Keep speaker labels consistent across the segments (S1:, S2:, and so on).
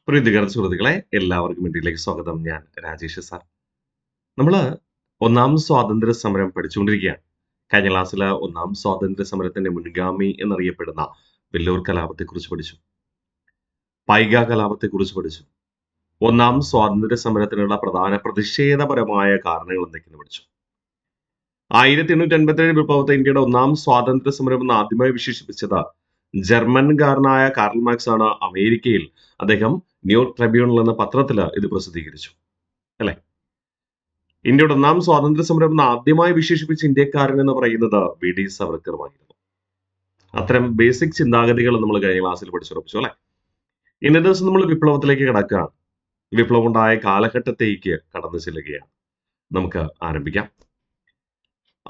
S1: പ്രീതികര സുഹൃത്തുക്കളെ എല്ലാവർക്കും വേണ്ടിയിലേക്ക് സ്വാഗതം. ഞാൻ രാജേഷ് സാർ. നമ്മൾ ഒന്നാം സ്വാതന്ത്ര്യ സമരം പഠിച്ചുകൊണ്ടിരിക്കുകയാണ്. കഴിഞ്ഞ ക്ലാസ്സിൽ ഒന്നാം സ്വാതന്ത്ര്യ സമരത്തിന്റെ മുൻഗാമി എന്നറിയപ്പെടുന്ന വെല്ലൂർ കലാപത്തെക്കുറിച്ച് പഠിച്ചു. പൈക കലാപത്തെക്കുറിച്ച് പഠിച്ചു. ഒന്നാം സ്വാതന്ത്ര്യ സമരത്തിനുള്ള പ്രധാന പ്രതിഷേധപരമായ കാരണങ്ങൾ എന്തൊക്കെയെന്ന് പഠിച്ചു. 1857 വിപ്ലവത്തെ ഇന്ത്യയുടെ ഒന്നാം സ്വാതന്ത്ര്യ സമരം എന്ന് ആദ്യമായി വിശേഷിപ്പിച്ചത് ജർമ്മൻകാരനായ കാർൽ മാർക്സ് ആണ്. അമേരിക്കയിൽ അദ്ദേഹം ന്യൂ ട്രിബ്യൂണൽ എന്ന പത്രത്തിൽ ഇത് പ്രസിദ്ധീകരിച്ചു അല്ലെ. ഇന്ത്യയുടെ ഒന്നാം സ്വാതന്ത്ര്യ സമരം എന്ന് ആദ്യമായി വിശേഷിപ്പിച്ച ഇന്ത്യക്കാരൻ എന്ന് പറയുന്നത് വി ഡി സവർക്കറുമായിരുന്നു. അത്തരം ബേസിക് ചിന്താഗതികൾ നമ്മൾ കഴിഞ്ഞ ക്ലാസ്സിൽ പഠിച്ചുറപ്പിച്ചു അല്ലെ. ഇന്നത്തെ ദിവസം നമ്മൾ വിപ്ലവത്തിലേക്ക് കിടക്കുകയാണ്. വിപ്ലവം ഉണ്ടായ കാലഘട്ടത്തേക്ക് കടന്നു ചെല്ലുകയാണ്. നമുക്ക് ആരംഭിക്കാം.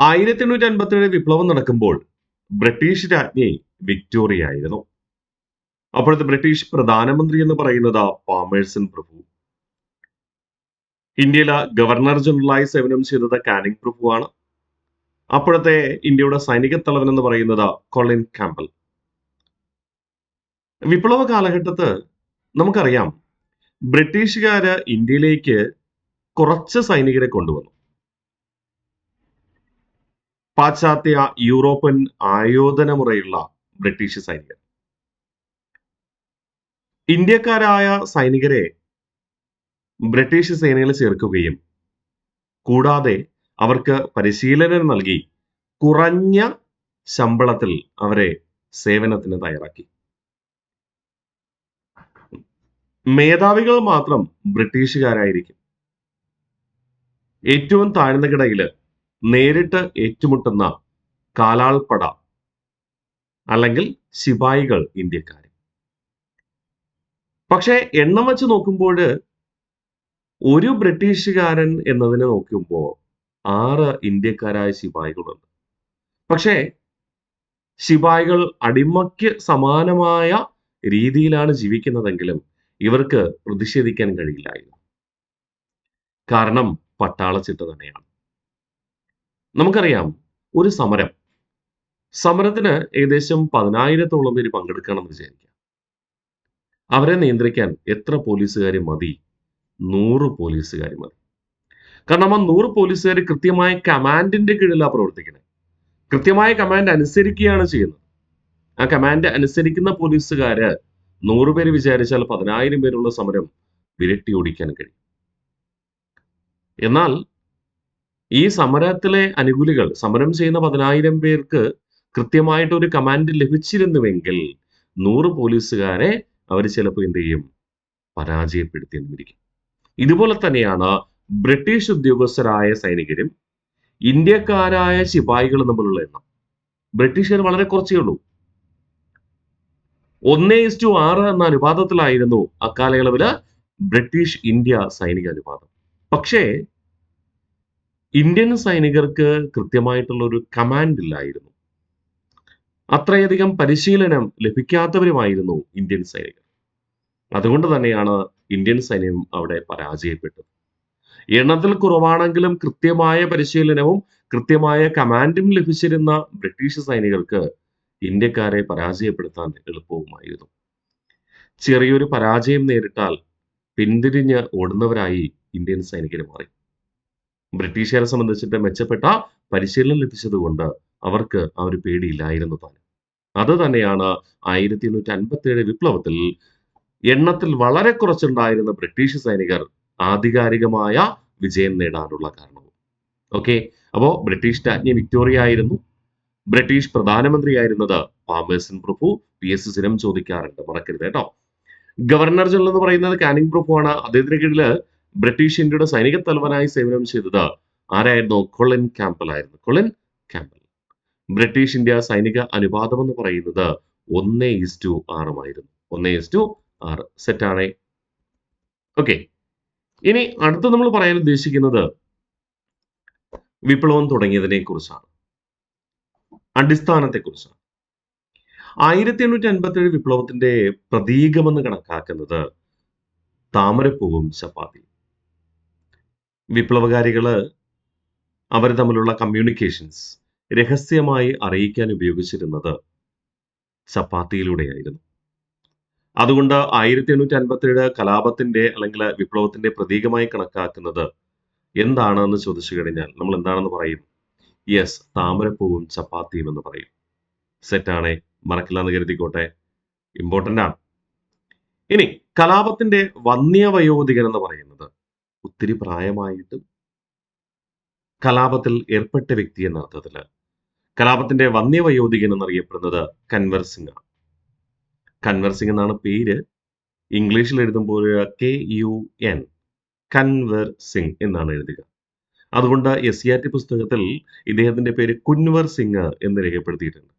S1: 1857 വിപ്ലവം നടക്കുമ്പോൾ ബ്രിട്ടീഷ് രാജ്ഞി വിക്ടോറിയ ആയിരുന്നു. അപ്പോഴത്തെ ബ്രിട്ടീഷ് പ്രധാനമന്ത്രി എന്ന് പറയുന്നത് പാമേഴ്സൺ പ്രഭു. ഇന്ത്യയിലെ ഗവർണർ ജനറലായി സേവനം ചെയ്തത് കാനിങ് പ്രഭുവാണ്. അപ്പോഴത്തെ ഇന്ത്യയുടെ സൈനിക തലവൻ എന്ന് പറയുന്നത് കൊളിൻ ക്യാമ്പൽ. വിപ്ലവ കാലഘട്ടത്ത് നമുക്കറിയാം, ബ്രിട്ടീഷുകാര് ഇന്ത്യയിലേക്ക് കുറച്ച് സൈനികരെ കൊണ്ടുവന്നു. പാശ്ചാത്യ യൂറോപ്യൻ ആയോധന മുറയുള്ള ബ്രിട്ടീഷ് സൈനികർ ഇന്ത്യക്കാരായ സൈനികരെ ബ്രിട്ടീഷ് സേനയിൽ ചേർക്കുകയും കൂടാതെ അവർക്ക് പരിശീലനം നൽകി കുറഞ്ഞ ശമ്പളത്തിൽ അവരെ സേവനത്തിന് തയ്യാറാക്കി. മേധാവികൾ മാത്രം ബ്രിട്ടീഷുകാരായിരിക്കും. ഏറ്റവും താഴ്ന്ന കിടയില് നേരിട്ട് ഏറ്റുമുട്ടുന്ന കാലാൾപ്പട അല്ലെങ്കിൽ ശിപായികൾ ഇന്ത്യക്കാർ. പക്ഷെ എണ്ണം വെച്ച് നോക്കുമ്പോൾ ഒരു ബ്രിട്ടീഷുകാരൻ എന്നതിനെ നോക്കുമ്പോൾ 6 ഇന്ത്യക്കാരായ ശിപായികളുണ്ട്. പക്ഷേ ശിപായികൾ അടിമയ്ക്ക് സമാനമായ രീതിയിലാണ് ജീവിക്കുന്നതെങ്കിലും ഇവർക്ക് പ്രതിഷേധിക്കാൻ കഴിയില്ലായിരുന്നു. കാരണം പട്ടാളച്ചിട്ട് തന്നെയാണ്. നമുക്കറിയാം, ഒരു സമരത്തിന് ഏകദേശം 10,000-ഓളം പേര് പങ്കെടുക്കണം എന്ന് വിചാരിക്കാം. അവരെ നിയന്ത്രിക്കാൻ എത്ര പോലീസുകാർ മതി? 100 പോലീസുകാർ മതി. കാരണം ആ 100 പോലീസുകാർ കൃത്യമായ കമാൻഡിന്റെ കീഴിലാണ് പ്രവർത്തിക്കുന്നത്. കൃത്യമായ കമാൻഡ് അനുസരിക്കുകയാണ് ചെയ്യുന്നത്. ആ കമാൻഡ് അനുസരിക്കുന്ന പോലീസുകാര് 100 പേര് വിചാരിച്ചാൽ 10,000 പേരുള്ള സമരം വിരട്ടി ഓടിക്കാൻ കഴിയും. എന്നാൽ ഈ സമരത്തിലെ അനുകൂലികൾ, സമരം ചെയ്യുന്ന 10,000 പേർക്ക് കൃത്യമായിട്ട് ഒരു കമാൻഡ് ലഭിച്ചിരുന്നുവെങ്കിൽ 100 പോലീസുകാരെ അവർ ചിലപ്പോൾ എന്ത് ചെയ്യും? പരാജയപ്പെടുത്തിയെന്നിരിക്കും. ഇതുപോലെ തന്നെയാണ് ബ്രിട്ടീഷ് ഉദ്യോഗസ്ഥരായ സൈനികരും ഇന്ത്യക്കാരായ ശിപായികളും തമ്മിലുള്ള എണ്ണം. ബ്രിട്ടീഷുകാർ വളരെ കുറച്ചേ ഉള്ളൂ. 1:6 എന്ന അനുപാതത്തിലായിരുന്നു അക്കാലയളവില് ബ്രിട്ടീഷ് ഇന്ത്യ സൈനിക അനുപാതം. പക്ഷേ ഇന്ത്യൻ സൈനികർക്ക് കൃത്യമായിട്ടുള്ള ഒരു കമാൻഡ് ഇല്ലായിരുന്നു. അത്രയധികം പരിശീലനം ലഭിക്കാത്തവരുമായിരുന്നു ഇന്ത്യൻ സൈനികർ. അതുകൊണ്ട് തന്നെയാണ് ഇന്ത്യൻ സൈന്യം അവിടെ പരാജയപ്പെട്ടത്. എണ്ണത്തിൽ കുറവാണെങ്കിലും കൃത്യമായ പരിശീലനവും കൃത്യമായ കമാൻഡും ലഭിച്ചിരുന്ന ബ്രിട്ടീഷ് സൈനികർക്ക് ഇന്ത്യക്കാരെ പരാജയപ്പെടുത്താൻ എളുപ്പവുമായിരുന്നു. ചെറിയൊരു പരാജയം നേരിട്ടാൽ പിന്തിരിഞ്ഞ് ഓടുന്നവരായി ഇന്ത്യൻ സൈനികർ മാറി. ബ്രിട്ടീഷുകാരെ സംബന്ധിച്ചിട്ട് മെച്ചപ്പെട്ട പരിശീലനം ലഭിച്ചതുകൊണ്ട് അവർക്ക് ആ ഒരു പേടിയില്ലായിരുന്നു താനും. അത് തന്നെയാണ് 1857 വിപ്ലവത്തിൽ എണ്ണത്തിൽ വളരെ കുറച്ചുണ്ടായിരുന്ന ബ്രിട്ടീഷ് സൈനികർ ആധികാരികമായ വിജയം നേടാനുള്ള കാരണവും. ഓക്കെ, അപ്പോ ബ്രിട്ടീഷ് രാജ്ഞി വിക്ടോറിയ ആയിരുന്നു. ബ്രിട്ടീഷ് പ്രധാനമന്ത്രിയായിരുന്നത് പാമേഴ്സൺ പ്രഭു. PS സ്ഥിരം ചോദിക്കാറുണ്ട്, മറക്കരുത് കേട്ടോ. ഗവർണർ ജനറൽ എന്ന് പറയുന്നത് കാനിങ് പ്രഭുവാണ്. അദ്ദേഹത്തിന് കീഴില് ബ്രിട്ടീഷ് ഇന്ത്യയുടെ സൈനിക തലവനായി സേവനം ചെയ്തത് ആരായിരുന്നു? കൊളിൻ ക്യാമ്പൽ ആയിരുന്നു. Colin Campbell. ബ്രിട്ടീഷ് ഇന്ത്യ സൈനിക അനുപാതം എന്ന് പറയുന്നത് 1:6 ആയിരുന്നു. 1:6 സെറ്റാണേ. ഓക്കെ, ഇനി അടുത്ത് നമ്മൾ പറയാൻ ഉദ്ദേശിക്കുന്നത് വിപ്ലവം തുടങ്ങിയതിനെ കുറിച്ചാണ്, അടിസ്ഥാനത്തെ കുറിച്ചാണ്. 1857 വിപ്ലവത്തിന്റെ പ്രതീകമെന്ന് കണക്കാക്കുന്നത് താമരപ്പൂവും ചപ്പാത്തിയും. വിപ്ലവകാരികള് അവർ തമ്മിലുള്ള കമ്മ്യൂണിക്കേഷൻസ് രഹസ്യമായി അറിയിക്കാൻ ഉപയോഗിച്ചിരുന്നത് ചപ്പാത്തിയിലൂടെയായിരുന്നു. അതുകൊണ്ട് 1857 കലാപത്തിന്റെ അല്ലെങ്കിൽ വിപ്ലവത്തിന്റെ പ്രതീകമായി കണക്കാക്കുന്നത് എന്താണെന്ന് ചോദിച്ചു കഴിഞ്ഞാൽ നമ്മൾ എന്താണെന്ന് പറയും? യെസ്, താമരപ്പൂവും ചപ്പാത്തിയും എന്ന് പറയും. സെറ്റാണേ, മറക്കില്ല എന്ന് കരുതിക്കോട്ടെ. ഇമ്പോർട്ടന്റ് ആണ്. ഇനി കലാപത്തിന്റെ വന്യവയോധികൻ എന്ന് പറയുന്നത് ഒത്തിരി പ്രായമായിട്ടും കലാപത്തിൽ ഏർപ്പെട്ട വ്യക്തി എന്ന അർത്ഥത്തില് കലാപത്തിന്റെ വന്യവയോധികൻ എന്നറിയപ്പെടുന്നത് കൻവർ സിംഗ് ആണ്. കൻവർ സിംഗ് എന്നാണ് പേര്. ഇംഗ്ലീഷിൽ എഴുതുമ്പോൾ KUN, കൻവർ സിംഗ് എന്നാണ് എഴുതുക. അതുകൊണ്ട് SCERT പുസ്തകത്തിൽ ഇദ്ദേഹത്തിന്റെ പേര് കുൻവർ സിംഗ് എന്ന് രേഖപ്പെടുത്തിയിട്ടുണ്ട്.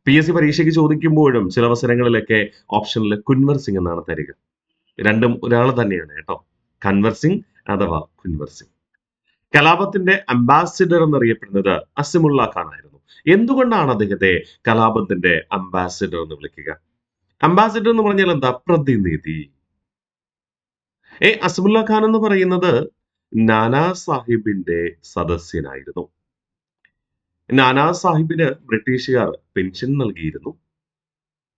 S1: PSC പരീക്ഷയ്ക്ക് ചോദിക്കുമ്പോഴും ചില അവസരങ്ങളിലൊക്കെ ഓപ്ഷനിൽ കുൻവർ സിംഗ് എന്നാണ് തരിക. രണ്ടും ഒരാൾ തന്നെയാണ് കേട്ടോ, കൻവർ സിംഗ് അഥവാ കുൻവർ സിംഗ്. കലാപത്തിന്റെ അംബാസിഡർ എന്നറിയപ്പെടുന്നത് അസിമുള്ള ഖാൻ ആയിരുന്നു. എന്തുകൊണ്ടാണ് അദ്ദേഹത്തെ കലാപത്തിന്റെ അംബാസിഡർ എന്ന് വിളിക്കുക? അംബാസിഡർ എന്ന് പറഞ്ഞാൽ എന്താ? പ്രതിനിധി. അസിമുള്ള ഖാൻ എന്ന് പറയുന്നത് നാനാ സാഹിബിന്റെ സദസ്യനായിരുന്നു. നാനാ സാഹിബിന് ബ്രിട്ടീഷുകാർ പെൻഷൻ നൽകിയിരുന്നു.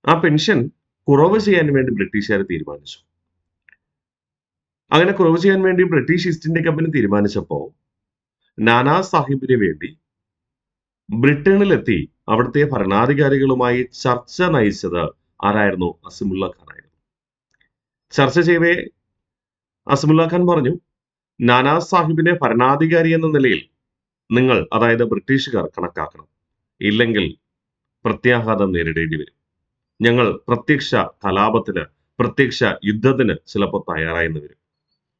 S1: ആ പെൻഷൻ കുറവ് ചെയ്യാൻ വേണ്ടി ബ്രിട്ടീഷുകാർ തീരുമാനിച്ചു. അങ്ങനെ കുറവ് ചെയ്യാൻ വേണ്ടി ബ്രിട്ടീഷ് ഈസ്റ്റ് ഇന്ത്യ കമ്പനി തീരുമാനിച്ചപ്പോ നാനാ സാഹിബിന് വേണ്ടി ബ്രിട്ടനിലെത്തി അവിടുത്തെ ഭരണാധികാരികളുമായി ചർച്ച നയിച്ചത് ആരായിരുന്നു? അസിമുള്ള ഖാൻ ആയിരുന്നു. ചർച്ച ചെയ്യവേ അസിമുള്ള ഖാൻ പറഞ്ഞു, നാനാ സാഹിബിനെ ഭരണാധികാരി എന്ന നിലയിൽ നിങ്ങൾ, അതായത് ബ്രിട്ടീഷുകാർ, കണക്കാക്കണം. ഇല്ലെങ്കിൽ പ്രത്യാഘാതം നേരിടേണ്ടി വരും. ഞങ്ങൾ പ്രത്യക്ഷ കലാപത്തിന്, പ്രത്യക്ഷ യുദ്ധത്തിന് ചിലപ്പോൾ തയ്യാറായെന്ന് വരും.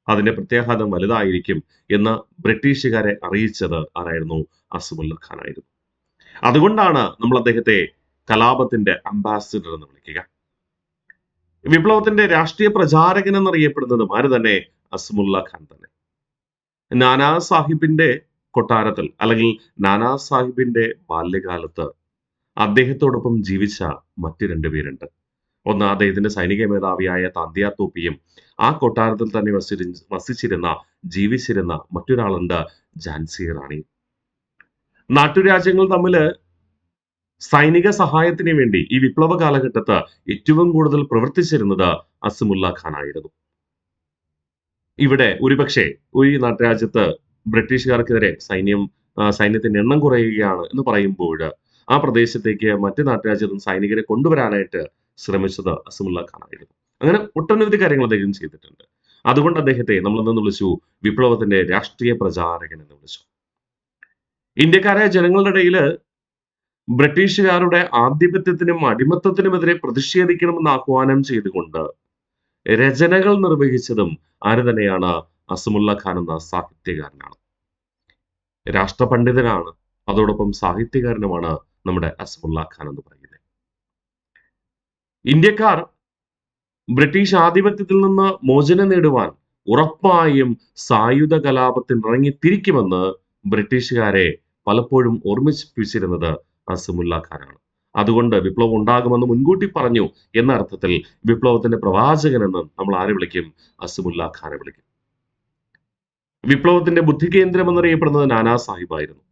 S1: അതിന്റെ പ്രത്യാഘാതം വലുതായിരിക്കും എന്ന് ബ്രിട്ടീഷുകാരെ അറിയിച്ചത് ആരായിരുന്നു? അസിമുള്ള ഖാൻ ആയിരുന്നു. അതുകൊണ്ടാണ് നമ്മൾ അദ്ദേഹത്തെ കലാപത്തിന്റെ അംബാസിഡർ എന്ന് വിളിക്കുക. വിപ്ലവത്തിന്റെ രാഷ്ട്രീയ പ്രചാരകൻ എന്നറിയപ്പെടുന്നതും ആര് തന്നെ? അസിമുള്ള ഖാൻ തന്നെ. നാനാ സാഹിബിന്റെ കൊട്ടാരത്തിൽ അല്ലെങ്കിൽ നാനാ സാഹിബിന്റെ ബാല്യകാലത്ത് അദ്ദേഹത്തോടൊപ്പം ജീവിച്ച മറ്റു രണ്ടുപേരുണ്ട്. ഒന്ന് അദ്ദേഹത്തിന്റെ സൈനിക മേധാവിയായ താന്തിയ തോപ്പിയും ആ കൊട്ടാരത്തിൽ തന്നെ വസിച്ചിരുന്ന, ജീവിച്ചിരുന്ന മറ്റൊരാളുണ്ട്, ഝാൻസി റാണി. നാട്ടുരാജ്യങ്ങൾ തമ്മിൽ സൈനിക സഹായത്തിന് വേണ്ടി ഈ വിപ്ലവ കാലഘട്ടത്ത് ഏറ്റവും കൂടുതൽ പ്രവർത്തിച്ചിരുന്നത് അസിമുള്ള ഖാൻ ആയിരുന്നു. ഇവിടെ ഒരുപക്ഷെ ഒരു നാട്ടുരാജ്യത്ത് ബ്രിട്ടീഷുകാർക്കെതിരെ സൈന്യത്തിന്റെ എണ്ണം കുറയുകയാണ് എന്ന് പറയുമ്പോൾ ആ പ്രദേശത്തേക്ക് മറ്റു നാട്ടുരാജ്യത്തും സൈനികരെ കൊണ്ടുവരാനായിട്ട് ശ്രമിച്ചത് അസിമുള്ള ഖാൻ ആയിരുന്നു. അങ്ങനെ ഒട്ടനവധി കാര്യങ്ങൾ അദ്ദേഹം ചെയ്തിട്ടുണ്ട്. അതുകൊണ്ട് അദ്ദേഹത്തെ നമ്മൾ എന്ന് വിളിച്ചു വിപ്ലവത്തിന്റെ രാഷ്ട്രീയ പ്രചാരകൻ എന്ന് വിളിച്ചു. ഇന്ത്യക്കാരായ ജനങ്ങളുടെ ഇടയിൽ ബ്രിട്ടീഷുകാരുടെ ആധിപത്യത്തിനും അടിമത്തത്തിനുമെതിരെ പ്രതിഷേധിക്കണമെന്ന് ആഹ്വാനം ചെയ്തുകൊണ്ട് രചനകൾ നിർവഹിച്ചതും ആര് തന്നെയാണ്? അസിമുള്ള ഖാൻ എന്ന സാഹിത്യകാരനാണ്. രാഷ്ട്രപണ്ഡിതനാണ്, അതോടൊപ്പം സാഹിത്യകാരനുമാണ് നമ്മുടെ അസിമുള്ള ഖാൻ എന്ന് പറയുന്നത്. ഇന്ത്യക്കാർ ബ്രിട്ടീഷ് ആധിപത്യത്തിൽ നിന്ന് മോചനം നേടുവാൻ ഉറപ്പായും സായുധ കലാപത്തിൽ ഇറങ്ങിത്തിരിക്കുമെന്ന് ബ്രിട്ടീഷുകാരെ പലപ്പോഴും ഓർമ്മിപ്പിച്ചിരുന്നത് അസിമുള്ള ഖാനാണ്. അതുകൊണ്ട് വിപ്ലവം ഉണ്ടാകുമെന്ന് മുൻകൂട്ടി പറഞ്ഞു എന്ന അർത്ഥത്തിൽ വിപ്ലവത്തിന്റെ പ്രവാചകൻ എന്ന് നമ്മൾ ആരെ വിളിക്കും? അസിമുള്ള ഖാനെ വിളിക്കും. വിപ്ലവത്തിന്റെ ബുദ്ധി കേന്ദ്രം എന്നറിയപ്പെടുന്നത് നാനാ സാഹിബായിരുന്നു.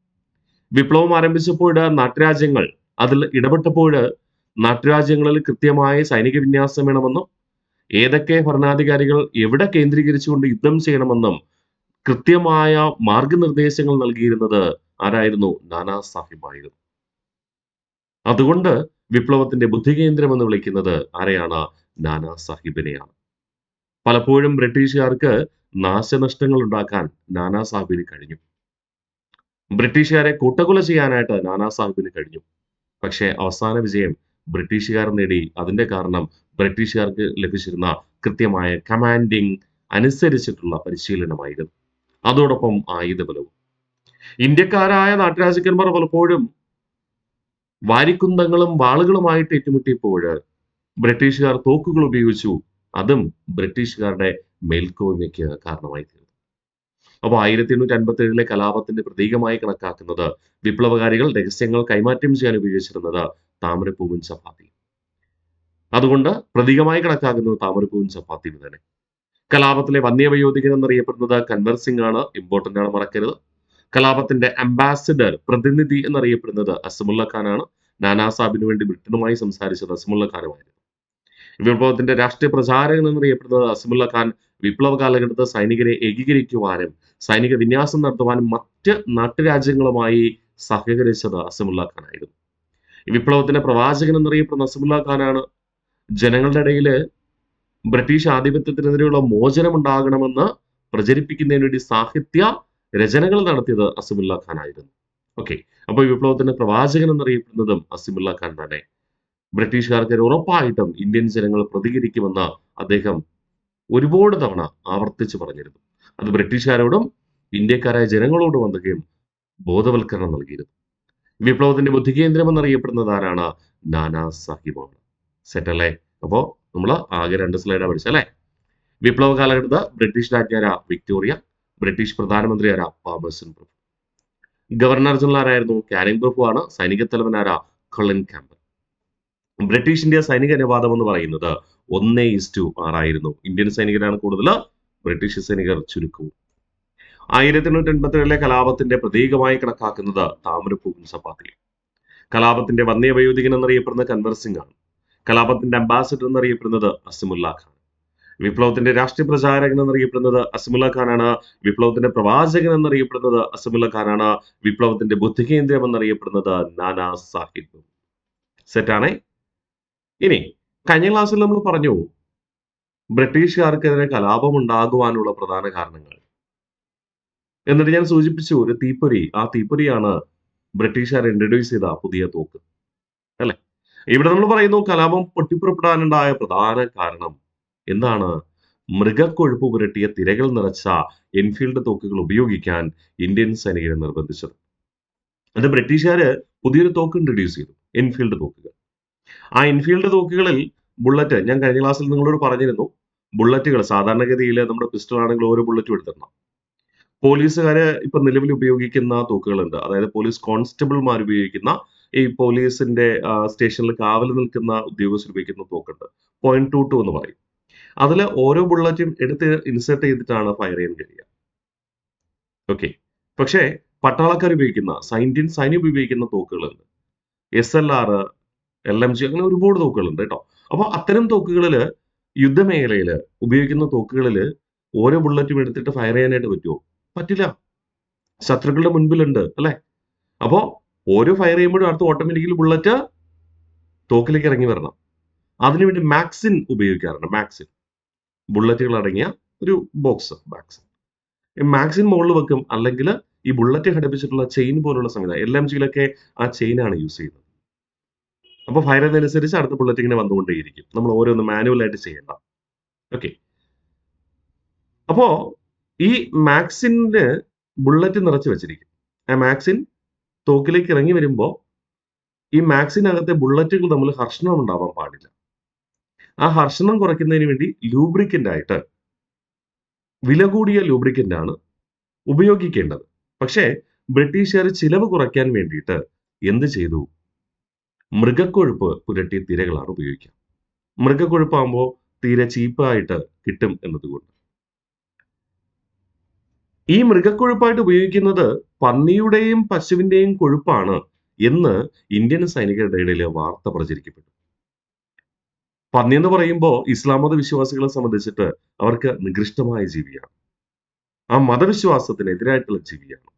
S1: വിപ്ലവം ആരംഭിച്ചപ്പോൾ നാട്ടുരാജ്യങ്ങൾ അതിൽ ഇടപെട്ടപ്പോൾ നാട്ടുരാജ്യങ്ങളിൽ കൃത്യമായ സൈനിക വിന്യാസം വേണമെന്നും ഏതൊക്കെ ഭരണാധികാരികൾ എവിടെ കേന്ദ്രീകരിച്ചുകൊണ്ട് യുദ്ധം ചെയ്യണമെന്നും കൃത്യമായ മാർഗനിർദ്ദേശങ്ങൾ നൽകിയിരുന്നത് ആരായിരുന്നു? നാനാ സാഹിബായിരുന്നു. അതുകൊണ്ട് വിപ്ലവത്തിന്റെ ബുദ്ധികേന്ദ്രം എന്ന് വിളിക്കുന്നത് ആരെയാണ്? നാനാ സാഹിബിനെയാണ്. പലപ്പോഴും ബ്രിട്ടീഷുകാർക്ക് നാശനഷ്ടങ്ങൾ ഉണ്ടാക്കാൻ നാനാ സാഹിബിന് കഴിഞ്ഞു. ബ്രിട്ടീഷുകാരെ കൂട്ടക്കൊല ചെയ്യാനായിട്ട് നാനാ സാഹിബിന് കഴിഞ്ഞു. പക്ഷേ അവസാന വിജയം ബ്രിട്ടീഷുകാർ നേടി. അതിന്റെ കാരണം ബ്രിട്ടീഷുകാർക്ക് ലഭിച്ചിരുന്ന കൃത്യമായ കമാൻഡിങ് അനുസരിച്ചിട്ടുള്ള പരിശീലനമായിരുന്നു. അതോടൊപ്പം ആയുധബലവും. ഇന്ത്യക്കാരായ നാട്ടുരാജാക്കന്മാർ പലപ്പോഴും വാരിക്കുന്തങ്ങളും വാളുകളുമായിട്ട് ഏറ്റുമുട്ടിയപ്പോൾ ബ്രിട്ടീഷുകാർ തോക്കുകൾ ഉപയോഗിച്ചു. അതും ബ്രിട്ടീഷുകാരുടെ മേൽക്കോയ്മയ്ക്ക് കാരണമായി തീർന്നു. അപ്പോൾ 1857 കലാപത്തിന്റെ പ്രതീകമായി കണക്കാക്കുന്നത് വിപ്ലവകാരികൾ രഹസ്യങ്ങൾ കൈമാറ്റം ചെയ്യാൻ ഉപയോഗിച്ചിരുന്നത് താമരപ്പൂവും ചപ്പാത്തിയും. അതുകൊണ്ട് പ്രതീകമായി കണക്കാക്കുന്നത് താമരപ്പൂവും ചപ്പാത്തിയും തന്നെ. കലാപത്തിലെ വന്യവയോധികൻ എന്നറിയപ്പെടുന്നത് കൻവർ സിംഗ് ആണ്. ഇമ്പോർട്ടന്റ് ആണ്, മറക്കരുത്. കലാപത്തിന്റെ അംബാസിഡർ, പ്രതിനിധി എന്നറിയപ്പെടുന്നത് അസിമുള്ള ഖാനാണ്. നാനാ സാഹിബിന് വേണ്ടി ബ്രിട്ടനുമായി സംസാരിച്ചത് അസിമുള്ള ഖാനുമായിരുന്നു. വിപ്ലവത്തിന്റെ രാഷ്ട്രീയ പ്രചാരകൻ എന്നറിയപ്പെടുന്നത് അസമുല്ല ഖാൻ വിപ്ലവ കാലഘട്ടത്തിൽ സൈനികരെ ഏകീകരിക്കുവാനും സൈനിക വിന്യാസം നടത്തുവാനും മറ്റ് നാട്ടുരാജ്യങ്ങളുമായി സഹകരിച്ചത് അസമുല്ല ഖാൻ ആയിരുന്നു. ഈ വിപ്ലവത്തിന്റെ പ്രവാചകൻ എന്നറിയപ്പെടുന്ന അസമുല്ല ഖാനാണ് ജനങ്ങളുടെ ഇടയിൽ ബ്രിട്ടീഷ് ആധിപത്യത്തിനെതിരെയുള്ള മോചനം ഉണ്ടാകണമെന്ന് പ്രചരിപ്പിക്കുന്നതിന് വേണ്ടി സാഹിത്യ രചനകൾ നടത്തിയത് അസമുല്ല ഖാൻ ആയിരുന്നു. ഓക്കെ, അപ്പൊ ഈ വിപ്ലവത്തിന്റെ പ്രവാചകൻ എന്നറിയപ്പെടുന്നതും അസമുല്ല ഖാൻ തന്നെ. ബ്രിട്ടീഷുകാർക്ക് ഉറപ്പായിട്ടും ഇന്ത്യൻ ജനങ്ങൾ പ്രതികരിക്കുമെന്ന് അദ്ദേഹം ഒരുപാട് തവണ ആവർത്തിച്ചു പറഞ്ഞിരുന്നു. അത് ബ്രിട്ടീഷുകാരോടും ഇന്ത്യക്കാരായ ജനങ്ങളോടും അദ്ദേഹം ബോധവൽക്കരണം നൽകിയിരുന്നു. വിപ്ലവത്തിന്റെ ബുദ്ധികേന്ദ്രം എന്നറിയപ്പെടുന്നത് ആരാണ്? നാനാ സാഹിബാണ്. സെറ്റ് അല്ലേ? അപ്പോ നമ്മൾ ആകെ 2 സ്ലൈഡാ പഠിച്ചല്ലേ. വിപ്ലവ കാലഘട്ടത്ത് ബ്രിട്ടീഷ് രാജ്ഞി ആരാ? വിക്ടോറിയ. ബ്രിട്ടീഷ് പ്രധാനമന്ത്രി ആരാ? പാമേഴ്സൺ പ്രഭു. ഗവർണർ ജനറൽ ആരായിരുന്നു? കാനിംഗ് പ്രഭു ആണ്. സൈനിക തലവൻ ആരാ? Colin Campbell. ബ്രിട്ടീഷ് ഇന്ത്യ സൈനിക അനുപാതം എന്ന് പറയുന്നത് 1:6 ആയിരുന്നു. ഇന്ത്യൻ സൈനികരാണ് കൂടുതൽ, ബ്രിട്ടീഷ് സൈനികർ ചുരുക്കവും. 1887 കലാപത്തിന്റെ പ്രതീകമായി കണക്കാക്കുന്നത് താമരപ്പൂവിൻ ചപ്പാത്തി. കലാപത്തിന്റെ വന്യവയോധികൻ എന്നറിയപ്പെടുന്ന കൻവർ സിംഗ് ആണ്. കലാപത്തിന്റെ അംബാസിഡർ എന്നറിയപ്പെടുന്നത് അസമുല്ല ഖാൻ. വിപ്ലവത്തിന്റെ രാഷ്ട്രീയ പ്രചാരകൻ എന്നറിയപ്പെടുന്നത് അസമുല്ല ഖാനാണ്. വിപ്ലവത്തിന്റെ പ്രവാചകൻ എന്നറിയപ്പെടുന്നത് അസമുല്ല ഖാനാണ്. വിപ്ലവത്തിന്റെ ബുദ്ധികേന്ദ്രം എന്നറിയപ്പെടുന്നത് നാനാ സാഹിബ്. സെറ്റാണേ. ഇനി കഴിഞ്ഞ ക്ലാസ്സിൽ നമ്മൾ പറഞ്ഞു ബ്രിട്ടീഷുകാർക്കെതിരെ കലാപം ഉണ്ടാകുവാനുള്ള പ്രധാന കാരണങ്ങൾ. എന്നിട്ട് ഞാൻ സൂചിപ്പിച്ചു ഒരു തീപ്പൊരി. ആ തീപ്പൊരിയാണ് ബ്രിട്ടീഷുകാർ ഇൻട്രൊഡ്യൂസ് ചെയ്ത പുതിയ തോക്ക്, അല്ലെ? ഇവിടെ നമ്മൾ പറയുന്നു കലാപം പൊട്ടിപ്പുറപ്പെടാനുണ്ടായ പ്രധാന കാരണം എന്താണ്? മൃഗക്കൊഴുപ്പ് പുരട്ടിയ തിരകൾ നിറച്ച എൻഫീൽഡ് തോക്കുകൾ ഉപയോഗിക്കാൻ ഇന്ത്യൻ സൈനികരെ നിർബന്ധിച്ചത്. അത് ബ്രിട്ടീഷുകാര് പുതിയൊരു തോക്ക് ഇൻട്രൊഡ്യൂസ് ചെയ്തു, എൻഫീൽഡ് തോക്കുകൾ. ആ എൻഫീൽഡ് തോക്കുകളിൽ ബുള്ളറ്റ്, ഞാൻ കഴിഞ്ഞ ക്ലാസ്സിൽ നിങ്ങളോട് പറഞ്ഞിരുന്നു, ബുള്ളറ്റുകൾ സാധാരണഗതിയിൽ നമ്മുടെ പിസ്റ്റൾ ആണെങ്കിൽ ഓരോ ബുള്ളറ്റും എടുത്തിടണം. പോലീസുകാര് ഇപ്പൊ നിലവിൽ ഉപയോഗിക്കുന്ന തോക്കുകളുണ്ട്. അതായത് പോലീസ് കോൺസ്റ്റബിൾമാർ ഉപയോഗിക്കുന്ന, ഈ പോലീസിന്റെ സ്റ്റേഷനിൽ കാവൽ നിൽക്കുന്ന ഉദ്യോഗസ്ഥർ ഉപയോഗിക്കുന്ന തോക്കുണ്ട്. .22 എന്ന് പറയും. അതിൽ ഓരോ ബുള്ളറ്റും എടുത്ത് ഇൻസേർട്ട് ചെയ്തിട്ടാണ് ഫയർ ചെയ്യാൻ കഴിയുക. ഓക്കെ, പക്ഷേ പട്ടാളക്കാർ ഉപയോഗിക്കുന്ന, ഇന്ത്യൻ സൈന്യം ഉപയോഗിക്കുന്ന തോക്കുകളുണ്ട്. SLR, LMG, അങ്ങനെ ഒരുപാട് തോക്കുകളുണ്ട് കേട്ടോ. അപ്പൊ അത്തരം തോക്കുകളിൽ, യുദ്ധമേഖലയിൽ ഉപയോഗിക്കുന്ന തോക്കുകളിൽ ഓരോ ബുള്ളറ്റും എടുത്തിട്ട് ഫയർ ചെയ്യാനായിട്ട് പറ്റുമോ? പറ്റില്ല. ശത്രുക്കളുടെ മുൻപിലുണ്ട്, അല്ലെ? അപ്പോ ഓരോ ഫയർ ചെയ്യുമ്പോഴും അടുത്ത ഓട്ടോമാറ്റിക്കലി ബുള്ളറ്റ് തോക്കിലേക്ക് ഇറങ്ങി വരണം. അതിനുവേണ്ടി മാക്സിൻ ഉപയോഗിക്കാറുണ്ട്. മാക്സിൻ, ബുള്ളറ്റുകൾ അടങ്ങിയ ഒരു ബോക്സ് മാക്സിൻ. ഈ മാക്സിൻ മുകളിൽ വെക്കും, അല്ലെങ്കിൽ ഈ ബുള്ളറ്റ് ഘടിപ്പിച്ചിട്ടുള്ള ചെയിൻ പോലുള്ള സംവിധാനം, LMGയിലൊക്കെ ആ ചെയിനാണ് യൂസ് ചെയ്യുന്നത്. അപ്പൊ ഫയർ ചെയ്യുന്നതനുസരിച്ച് അടുത്ത ബുള്ളറ്റ് ഇങ്ങനെ വന്നുകൊണ്ടേയിരിക്കും. നമ്മൾ ഓരോന്ന് മാനുവലായിട്ട് ചെയ്യേണ്ട. ഓക്കെ, അപ്പോ ഈ മാക്സിന് ബുള്ളറ്റ് നിറച്ച് വെച്ചിരിക്കും. ആ മാക്സിൻ തോക്കിലേക്ക് ഇറങ്ങി വരുമ്പോൾ ഈ മാക്സിനകത്തെ ബുള്ളറ്റുകൾ തമ്മിൽ ഹർഷണം ഉണ്ടാവാൻ പാടില്ല. ആ ഹർഷണം കുറയ്ക്കുന്നതിന് വേണ്ടി ലൂബ്രിക്കന്റ് ആയിട്ട് വില കൂടിയ ലൂബ്രിക്കന്റ് ആണ് ഉപയോഗിക്കേണ്ടത്. പക്ഷേ ബ്രിട്ടീഷുകാർ ചിലവ് കുറയ്ക്കാൻ വേണ്ടിയിട്ട് എന്ത് ചെയ്തു? മൃഗക്കൊഴുപ്പ് പുരട്ടിയ തിരകളാണ് ഉപയോഗിക്കുക. മൃഗക്കൊഴുപ്പാകുമ്പോൾ തീരെ ചീപ്പായിട്ട് കിട്ടും എന്നതുകൊണ്ട്. ഈ മൃഗക്കൊഴുപ്പായിട്ട് ഉപയോഗിക്കുന്നത് പന്നിയുടെയും പശുവിന്റെയും കൊഴുപ്പാണ് എന്ന് ഇന്ത്യൻ സൈനികരുടെ ഇടയിൽ വാർത്ത പ്രചരിക്കപ്പെട്ടു. പന്നി എന്ന് പറയുമ്പോൾ ഇസ്ലാം മത വിശ്വാസികളെ സംബന്ധിച്ചിട്ട് അവർക്ക് നികൃഷ്ടമായ ജീവിയാണ്. ആ മതവിശ്വാസത്തിനെതിരായിട്ടുള്ള ജീവിയാണ്.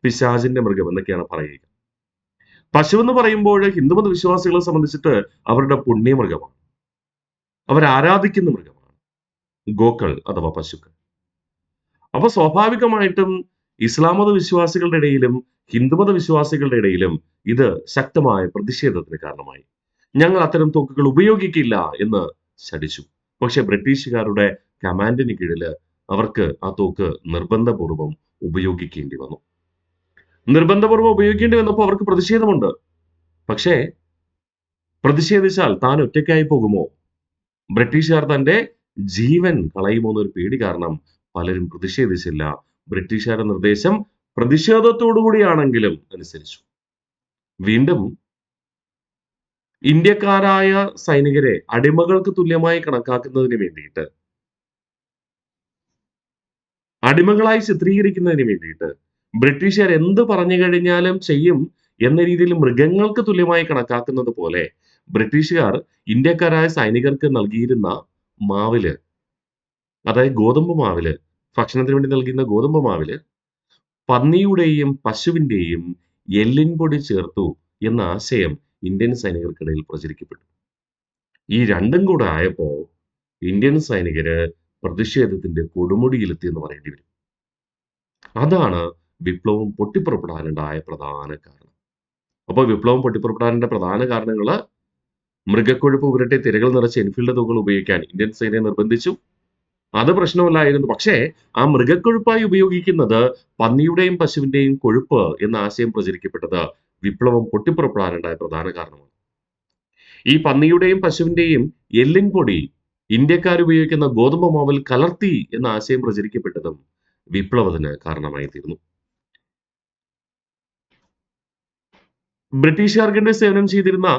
S1: പിശാചിന്റെ മൃഗം എന്നൊക്കെയാണ് പറയുക. പശു എന്ന് പറയുമ്പോൾ ഹിന്ദുമത വിശ്വാസികളെ സംബന്ധിച്ചിട്ട് അവരുടെ പുണ്യമൃഗമാണ്. അവരാരാധിക്കുന്ന മൃഗമാണ് ഗോക്കൾ അഥവാ പശുക്കൾ. അപ്പൊ സ്വാഭാവികമായിട്ടും ഇസ്ലാം മത വിശ്വാസികളുടെ ഇടയിലും ഹിന്ദുമത വിശ്വാസികളുടെ ഇടയിലും ഇത് ശക്തമായ പ്രതിഷേധത്തിന് കാരണമായി. ഞങ്ങൾ അത്തരം തോക്കുകൾ ഉപയോഗിക്കില്ല എന്ന് ശഠിച്ചു. പക്ഷെ ബ്രിട്ടീഷുകാരുടെ കമാൻഡിന് കീഴിൽ അവർക്ക് ആ തോക്ക് നിർബന്ധപൂർവം ഉപയോഗിക്കേണ്ടി വന്നു. നിർബന്ധപൂർവ്വം ഉപയോഗിക്കേണ്ടി വന്നപ്പോൾ അവർക്ക് പ്രതിഷേധമുണ്ട്. പക്ഷേ പ്രതിഷേധിച്ചാൽ താൻ ഒറ്റയ്ക്കായി പോകുമോ, ബ്രിട്ടീഷുകാർ തന്റെ ജീവൻ കളയുമോ എന്നൊരു പേടി കാരണം പലരും പ്രതിഷേധിച്ചില്ല. ബ്രിട്ടീഷുകാരുടെ നിർദ്ദേശം പ്രതിഷേധത്തോടുകൂടിയാണെങ്കിലും അനുസരിച്ചു. വീണ്ടും ഇന്ത്യക്കാരായ സൈനികരെ അടിമകൾക്ക് തുല്യമായി കണക്കാക്കുന്നതിന് വേണ്ടിയിട്ട്, അടിമകളായി ചിത്രീകരിക്കുന്നതിന് വേണ്ടിയിട്ട്, ബ്രിട്ടീഷുകാർ എന്ത് പറഞ്ഞു കഴിഞ്ഞാലും ചെയ്യും എന്ന രീതിയിൽ മൃഗങ്ങൾക്ക് തുല്യമായി കണക്കാക്കുന്നത് പോലെ ബ്രിട്ടീഷുകാർ ഇന്ത്യക്കാരായ സൈനികർക്ക് നൽകിയിരുന്ന മാവില്, അതായത് ഗോതമ്പ് മാവില്, ഭക്ഷണത്തിന് വേണ്ടി നൽകിയിരുന്ന ഗോതമ്പ് മാവില് പന്നിയുടെയും പശുവിന്റെയും എല്ലിൻ പൊടി ചേർത്തു എന്ന ആശയം ഇന്ത്യൻ സൈനികർക്കിടയിൽ പ്രചരിക്കപ്പെട്ടു. ഈ രണ്ടും കൂടെ ആയപ്പോ ഇന്ത്യൻ സൈനികര് പ്രതിഷേധത്തിന്റെ കൊടുമുടിയിലെത്തി എന്ന് പറയേണ്ടി വരും. അതാണ് വിപ്ലവം പൊട്ടിപ്പുറപ്പെടാനുണ്ടായ പ്രധാന കാരണം. അപ്പോൾ വിപ്ലവം പൊട്ടിപ്പുറപ്പെടാനുള്ള പ്രധാന കാരണങ്ങള് മൃഗക്കൊഴുപ്പ് പുരട്ടി തിരകൾ നിറച്ച എൻഫീൽഡ് തോക്കുകൾ ഉപയോഗിക്കാൻ ഇന്ത്യൻ സൈന്യം നിർബന്ധിച്ചു. അത് പ്രശ്നമല്ലായിരുന്നു. പക്ഷേ ആ മൃഗക്കൊഴുപ്പായി ഉപയോഗിക്കുന്നത് പന്നിയുടെയും പശുവിന്റെയും കൊഴുപ്പ് എന്ന ആശയം പ്രചരിക്കപ്പെട്ടത് വിപ്ലവം പൊട്ടിപ്പുറപ്പെടാനുണ്ടായ പ്രധാന കാരണമാണ്. ഈ പന്നിയുടെയും പശുവിന്റെയും എല്ലിൻ പൊടി ഇന്ത്യക്കാർ ഉപയോഗിക്കുന്ന ഗോതമ്പ് മാവിൽ കലർത്തി എന്ന ആശയം പ്രചരിക്കപ്പെട്ടതും വിപ്ലവത്തിന് കാരണമായി തീർന്നു. ബ്രിട്ടീഷുകാർക്ക് സേവനം ചെയ്തിരുന്ന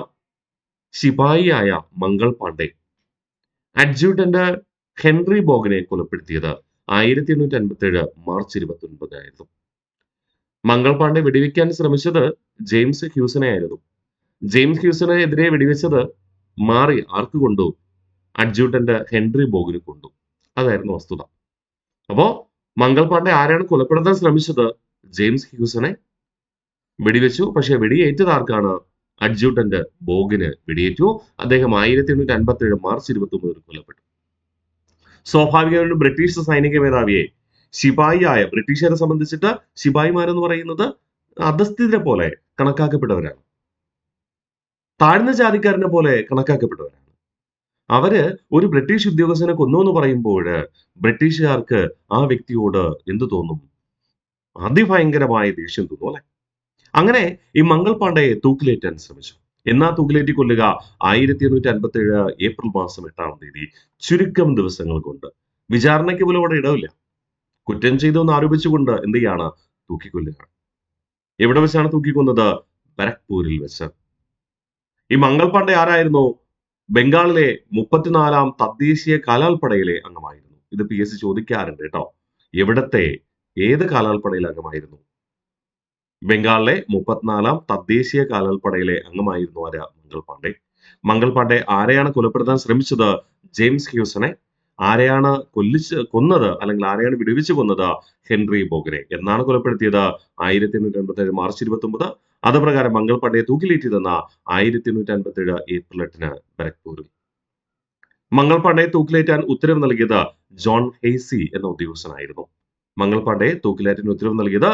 S1: ശിപായിയായ മംഗൾ പാണ്ഡെ അഡ്ജുട്ടന്റ് ഹെൻറി ബോഗനെ കൊലപ്പെടുത്തിയത് 1857 മാർച്ച് 29 ആയിരുന്നു. മംഗൾ പാണ്ഡെ വെടിവെക്കാൻ ശ്രമിച്ചത് ജെയിംസ് ഹ്യൂസനെ ആയിരുന്നു. ജെയിംസ് ഹ്യൂസനെ എതിരെ വെടിവെച്ചത് മാറി ആർക്ക് കൊണ്ടു? അഡ്ജുട്ടന്റ് ഹെൻറി ബോഗിന് കൊണ്ടു. അതായിരുന്നു വസ്തുത. അപ്പോ മംഗൾ പാണ്ഡെ ആരാണ് കൊലപ്പെടുത്താൻ ശ്രമിച്ചത്? ജെയിംസ് ഹ്യൂസനെ വെടിവെച്ചു. പക്ഷെ വെടിയേറ്റത് ആർക്കാണ്? അഡ്ജുട്ടന്റ് ബോഗിന് വെടിയേറ്റു. അദ്ദേഹം 1857 മാർച്ച് 29 കൊല്ലപ്പെട്ടു. സ്വാഭാവികമായും ബ്രിട്ടീഷ് സൈനിക മേധാവിയെ ശിപായിയായ, ബ്രിട്ടീഷുകാരെ സംബന്ധിച്ചിട്ട് ശിപായിമാരെന്ന് പറയുന്നത് അധസ്ഥിതരെ പോലെ കണക്കാക്കപ്പെട്ടവരാണ്, താഴ്ന്ന ജാതിക്കാരനെ പോലെ കണക്കാക്കപ്പെട്ടവരാണ്. അവര് ഒരു ബ്രിട്ടീഷ് ഉദ്യോഗസ്ഥനെ കൊന്നു എന്ന് പറയുമ്പോൾ ബ്രിട്ടീഷുകാർക്ക് ആ വ്യക്തിയോട് എന്തു തോന്നും? അതിഭയങ്കരമായ ദേഷ്യം തോന്നും അല്ലെ? അങ്ങനെ ഈ മംഗൾ പാണ്ഡെയെ തൂക്കിലേറ്റാൻ ശ്രമിച്ചു. എന്നാ തൂക്കിലേറ്റി കൊല്ലുക? 1857 ഏപ്രിൽ മാസം 8-ാം തീയതി, ചുരുക്കം ദിവസങ്ങൾ കൊണ്ട്. വിചാരണയ്ക്ക് പോലും അവിടെ ഇടവില്ല. കുറ്റം ചെയ്തു എന്ന് ആരോപിച്ചുകൊണ്ട് എന്ത് ചെയ്യാണ്? തൂക്കിക്കൊല്ലുക. എവിടെ വെച്ചാണ് തൂക്കിക്കൊന്നത്? ബരക്പൂരിൽ വെച്ച്. ഈ മംഗൾ പാണ്ഡെ ആരായിരുന്നു? ബംഗാളിലെ 34-ാം തദ്ദേശീയ കാലാൾപ്പടയിലെ അംഗമായിരുന്നു. ഇത് PSC ചോദിക്കാറുണ്ട് കേട്ടോ. എവിടത്തെ, ഏത് കാലാൾപ്പടയിലെ അംഗമായിരുന്നു? ബംഗാളിലെ 34-ാം തദ്ദേശീയ കാലാൾപ്പടയിലെ അംഗമായിരുന്നു ആര്? മംഗൾ പാണ്ഡെ. മംഗൾ പാണ്ഡെ ആരെയാണ് കൊലപ്പെടുത്താൻ ശ്രമിച്ചത്? ജെയിംസ് ഹ്യൂസനെ. ആരെയാണ് കൊന്നത് അല്ലെങ്കിൽ ആരെയാണ് വെടിവെച്ച് കൊന്നത്? ഹെൻറി ബോഗനെ. എന്നാണ് കൊലപ്പെടുത്തിയത്? 1857 മാർച്ച് 29. അതുപ്രകാരം മംഗൾ പാണ്ഡെയെ തൂക്കിലേറ്റിയതെന്ന 1857 ഏപ്രിൽ 8-ന് ബരക്പൂരിൽ. മംഗൾ പാണ്ഡെയെ തൂക്കിലേറ്റാൻ ഉത്തരവ് നൽകിയത് ജോൺ ഹെയ്സി എന്ന ഉദ്യോഗസ്ഥനായിരുന്നു. മംഗൾ പാണ്ഡെയെ തൂക്കിലേറ്റാൻ ഉത്തരവ് നൽകിയത്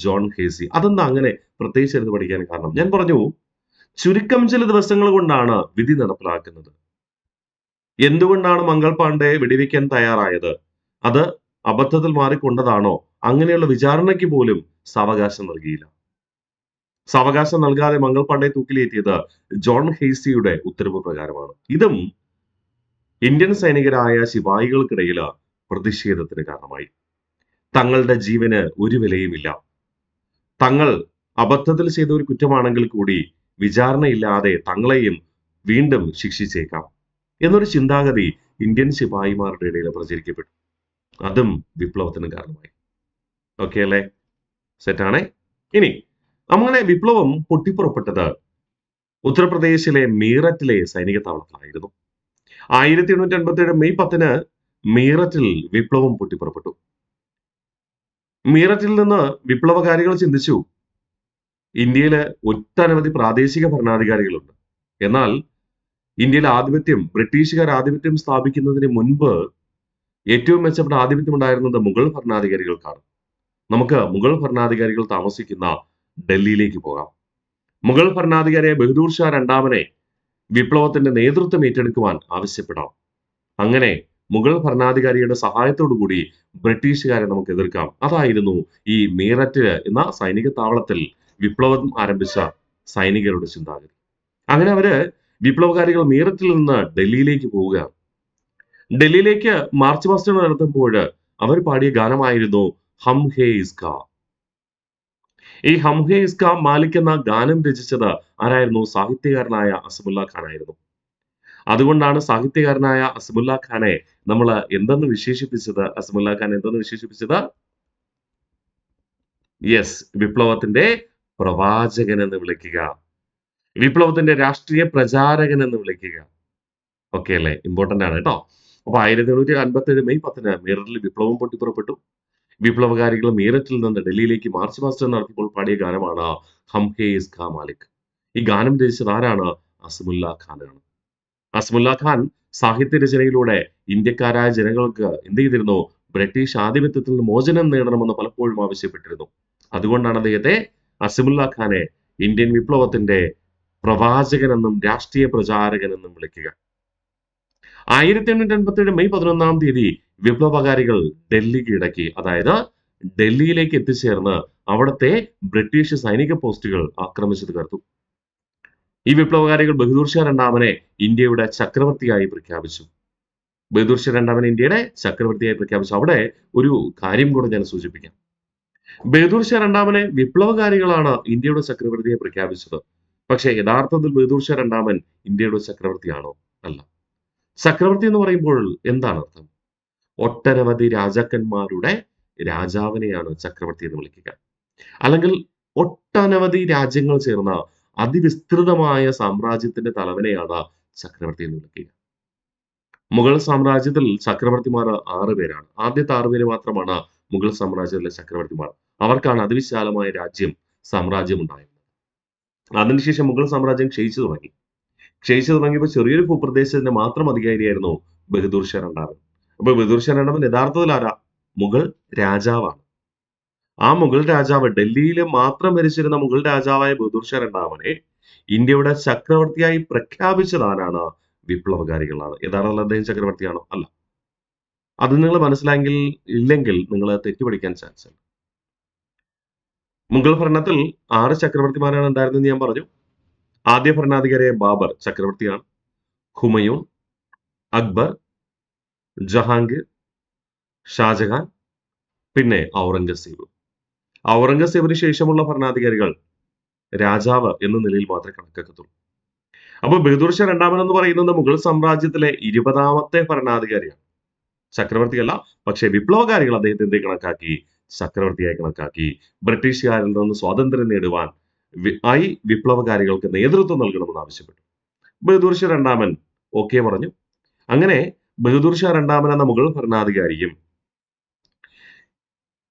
S1: ജോൺ ഹെയ്സി. അതെന്താ അങ്ങനെ പ്രത്യേകിച്ച് എടുത്ത് പഠിക്കാൻ കാരണം? ഞാൻ പറഞ്ഞു, ചുരുക്കം ചില ദിവസങ്ങൾ കൊണ്ടാണ് വിധി നടപ്പിലാക്കുന്നത്. എന്തുകൊണ്ടാണ് മംഗൾ പാണ്ഡെ വെടിവെക്കാൻ തയ്യാറായത്? അത് അബദ്ധത്തിൽ മാറിക്കൊണ്ടതാണോ? അങ്ങനെയുള്ള വിചാരണയ്ക്ക് പോലും സാവകാശം നൽകിയില്ല. സാവകാശം നൽകാതെ മംഗൾ പാണ്ഡെ തൂക്കിലേറ്റിയത് ജോൺ ഹെയ്സിയുടെ ഉത്തരവ് പ്രകാരമാണ്. ഇതും ഇന്ത്യൻ സൈനികരായ ശിപായികൾക്കിടയിൽ പ്രതിഷേധത്തിന് കാരണമായി. തങ്ങളുടെ ജീവന് ഒരു വിലയുമില്ല, തങ്ങൾ അബദ്ധത്തിൽ ചെയ്ത ഒരു കുറ്റമാണെങ്കിൽ കൂടി വിചാരണയില്ലാതെ തങ്ങളെയും വീണ്ടും ശിക്ഷിച്ചേക്കാം എന്നൊരു ചിന്താഗതി ഇന്ത്യൻ ശിപായിമാരുടെ ഇടയിൽ പ്രചരിക്കപ്പെട്ടു. അതും വിപ്ലവത്തിന് കാരണമായി. ഓക്കെ അല്ലേ? സെറ്റാണേ. ഇനി അങ്ങനെ വിപ്ലവം പൊട്ടിപ്പുറപ്പെട്ടത് ഉത്തർപ്രദേശിലെ മീററ്റിലെ സൈനിക താവളത്തിലായിരുന്നു. 1857 മെയ് 10-ന് മീററ്റിൽ വിപ്ലവം പൊട്ടിപ്പുറപ്പെട്ടു. മീററ്റിൽ നിന്ന് വിപ്ലവകാരികൾ ചിന്തിച്ചു, ഇന്ത്യയിലെ ഒട്ടനവധി പ്രാദേശിക ഭരണാധികാരികളുണ്ട്. എന്നാൽ ഇന്ത്യയിൽ ബ്രിട്ടീഷുകാർ ആധിപത്യം സ്ഥാപിക്കുന്നതിന് മുൻപ് ഏറ്റവും മെച്ചപ്പെട്ട ആധിപത്യം ഉണ്ടായിരുന്നത് മുഗൾ ഭരണാധികാരികൾക്കാണ്. നമുക്ക് മുഗൾ ഭരണാധികാരികൾ താമസിക്കുന്ന ഡൽഹിയിലേക്ക് പോകാം. മുഗൾ ഭരണാധികാരിയായ ബഹദൂർ ഷാ രണ്ടാമനെ വിപ്ലവത്തിന്റെ നേതൃത്വം ഏറ്റെടുക്കുവാൻ ആവശ്യപ്പെടാം. അങ്ങനെ മുഗൾ ഭരണാധികാരിയുടെ സഹായത്തോടുകൂടി ബ്രിട്ടീഷുകാരെ നമുക്ക് എതിർക്കാം. അതായിരുന്നു ഈ മീററ്റ് എന്ന സൈനിക താവളത്തിൽ വിപ്ലവം ആരംഭിച്ച സൈനികരുടെ ചിന്താഗതി. അങ്ങനെ വിപ്ലവകാരികൾ മീററ്റിൽ നിന്ന് ഡൽഹിയിലേക്ക് പോവുകയാണ്. ഡൽഹിയിലേക്ക് മാർച്ച് പാസ്റ്റ് നടത്തുമ്പോൾ അവർ പാടിയ ഗാനമായിരുന്നു ഹം ഹേ ഇസ്കാ. ഈ ഹം ഹേ ഇസ്കാ മാലിക് എന്ന ഗാനം രചിച്ചത് ആരായിരുന്നു? സാഹിത്യകാരനായ അസമുല്ല ഖാൻ ആയിരുന്നു. അതുകൊണ്ടാണ് സാഹിത്യകാരനായ അസമുല്ല ഖാനെ നമ്മൾ എന്തെന്ന് വിശേഷിപ്പിച്ചത്? യെസ്, വിപ്ലവത്തിന്റെ പ്രവാചകൻ എന്ന് വിളിക്കുക. വിപ്ലവത്തിന്റെ രാഷ്ട്രീയ പ്രചാരകൻ എന്ന് വിളിക്കുക. ഓക്കെ അല്ലേ? ഇമ്പോർട്ടന്റ് ആണ് കേട്ടോ. അപ്പൊ 1857 മെയ് 10 മീററ്റിൽ വിപ്ലവം പൊട്ടിപ്പുറപ്പെട്ടു. വിപ്ലവകാരികൾ മീററ്റിൽ നിന്ന് ഡൽഹിയിലേക്ക് മാർച്ച് പാസ്റ്റ് നടത്തിയപ്പോൾ പാടിയ ഗാനമാണ് ഹം ഹേ ഇസ്കാ മാലിക്. ഈ ഗാനം രചിച്ചത് ആരാണ്? അസമുല്ല ഖാനാണ്. അസമുല്ല ഖാൻ സാഹിത്യ രചനയിലൂടെ ഇന്ത്യക്കാരായ ജനങ്ങൾക്ക് എന്ത് ചെയ്തിരുന്നു? ബ്രിട്ടീഷ് ആധിപത്യത്തിൽ നിന്ന് മോചനം നേടണമെന്ന് പലപ്പോഴും ആവശ്യപ്പെട്ടിരുന്നു. അതുകൊണ്ടാണ് അദ്ദേഹത്തെ അസമുല്ല ഖാനെ ഇന്ത്യൻ വിപ്ലവത്തിന്റെ പ്രവാചകനെന്നും രാഷ്ട്രീയ പ്രചാരകനെന്നും വിളിക്കുക. 1857 മെയ് 11 വിപ്ലവകാരികൾ ഡൽഹി കീഴടക്കി. അതായത് ഡൽഹിയിലേക്ക് എത്തിച്ചേർന്ന് അവിടുത്തെ ബ്രിട്ടീഷ് സൈനിക പോസ്റ്റുകൾ ആക്രമിച്ചു തകർത്തു. ഈ വിപ്ലവകാരികൾ ബഹദൂർ ഷാ രണ്ടാമനെ ഇന്ത്യയുടെ ചക്രവർത്തിയായി പ്രഖ്യാപിച്ചു. ബഹദൂർ ഷാ രണ്ടാമൻ ഇന്ത്യയുടെ ചക്രവർത്തിയായി പ്രഖ്യാപിച്ചു. അവിടെ ഒരു കാര്യം കൂടെ ഞാൻ സൂചിപ്പിക്കാം. ബഹദൂർ ഷാ രണ്ടാമനെ വിപ്ലവകാരികളാണ് ഇന്ത്യയുടെ ചക്രവർത്തിയെ പ്രഖ്യാപിച്ചത്. പക്ഷേ യഥാർത്ഥത്തിൽ ബഹദൂർ ഷാ രണ്ടാമൻ ഇന്ത്യയുടെ ചക്രവർത്തിയാണോ? അല്ല. ചക്രവർത്തി എന്ന് പറയുമ്പോൾ എന്താണ് അർത്ഥം? ഒട്ടനവധി രാജാക്കന്മാരുടെ രാജാവിനെയാണ് ചക്രവർത്തി എന്ന് വിളിക്കുക. അല്ലെങ്കിൽ ഒട്ടനവധി രാജ്യങ്ങൾ ചേർന്ന അതിവിസ്തൃതമായ സാമ്രാജ്യത്തിന്റെ തലവനെയാണ് ചക്രവർത്തി എന്ന് വിളിക്കുക. മുഗൾ സാമ്രാജ്യത്തിൽ ചക്രവർത്തിമാർ 6 പേരാണ്. ആദ്യത്തെ 6 പേര് മാത്രമാണ് മുഗൾ സാമ്രാജ്യത്തിലെ ചക്രവർത്തിമാർ. അവർക്കാണ് അതിവിശാലമായ സാമ്രാജ്യം ഉണ്ടായിരുന്നത്. അതിനുശേഷം മുഗൾ സാമ്രാജ്യം ക്ഷയിച്ചു തുടങ്ങി. ക്ഷയിച്ചു തുടങ്ങിയപ്പോൾ ചെറിയൊരു ഭൂപ്രദേശത്തിന്റെ മാത്രം അധികാരിയായിരുന്നു ബഹദൂർ ഷാ രണ്ടാമൻ. അപ്പൊ ബഹദൂർ ഷാ രണ്ടാമൻ യഥാർത്ഥത്തിൽ ആരാ? മുഗൾ രാജാവാണ്. ആ മുഗൾ രാജാവ്, ഡൽഹിയിലെ മാത്രം ഭരിച്ചിരുന്ന മുഗൾ രാജാവായ ബഹദൂർ ഷാ രണ്ടാമനെ ഇന്ത്യയുടെ ചക്രവർത്തിയായി പ്രഖ്യാപിച്ചത് ആരാണ്? വിപ്ലവകാരികളാണ്. യഥാർത്ഥത്തിൽ അദ്ദേഹം ചക്രവർത്തിയാണോ? അല്ല. അത് നിങ്ങൾ മനസ്സിലായെങ്കിൽ ഇല്ലെങ്കിൽ നിങ്ങൾ തെറ്റുപഠിക്കാൻ ചാൻസ് ഉണ്ട്. മുഗൾ ഭരണത്തിൽ 6 ചക്രവർത്തിമാരാണ് ഉണ്ടായിരുന്നെന്ന് ഞാൻ പറഞ്ഞു. ആദ്യ ഭരണാധികാരിയായ ബാബർ ചക്രവർത്തിയാണ്. ഹുമയൂൺ, അക്ബർ, ജഹാംഗീർ, ഷാജഹാൻ, പിന്നെ ഔറംഗസേബ്. ഔറംഗസേബിന് ശേഷമുള്ള ഭരണാധികാരികൾ രാജാവ് എന്ന നിലയിൽ മാത്രമേ കണക്കാക്കത്തുള്ളൂ. അപ്പൊ ബഹദൂർ ഷാ രണ്ടാമൻ എന്ന് പറയുന്നത് മുഗൾ സാമ്രാജ്യത്തിലെ 20ാമത്തെ ഭരണാധികാരിയാണ്. ചക്രവർത്തിയല്ല. പക്ഷേ വിപ്ലവകാരികൾ അദ്ദേഹത്തെ എന്തേ കണക്കാക്കി? ചക്രവർത്തിയായി കണക്കാക്കി. ബ്രിട്ടീഷുകാരിൽ നിന്ന് സ്വാതന്ത്ര്യം നേടുവാൻ വിപ്ലവകാരികൾക്ക് നേതൃത്വം നൽകണമെന്ന് ആവശ്യപ്പെട്ടു. ബഹദൂർ ഷാ രണ്ടാമൻ ഓക്കെ പറഞ്ഞു. അങ്ങനെ ബഹദൂർ ഷാ രണ്ടാമൻ എന്ന മുഗൾ ഭരണാധികാരിയും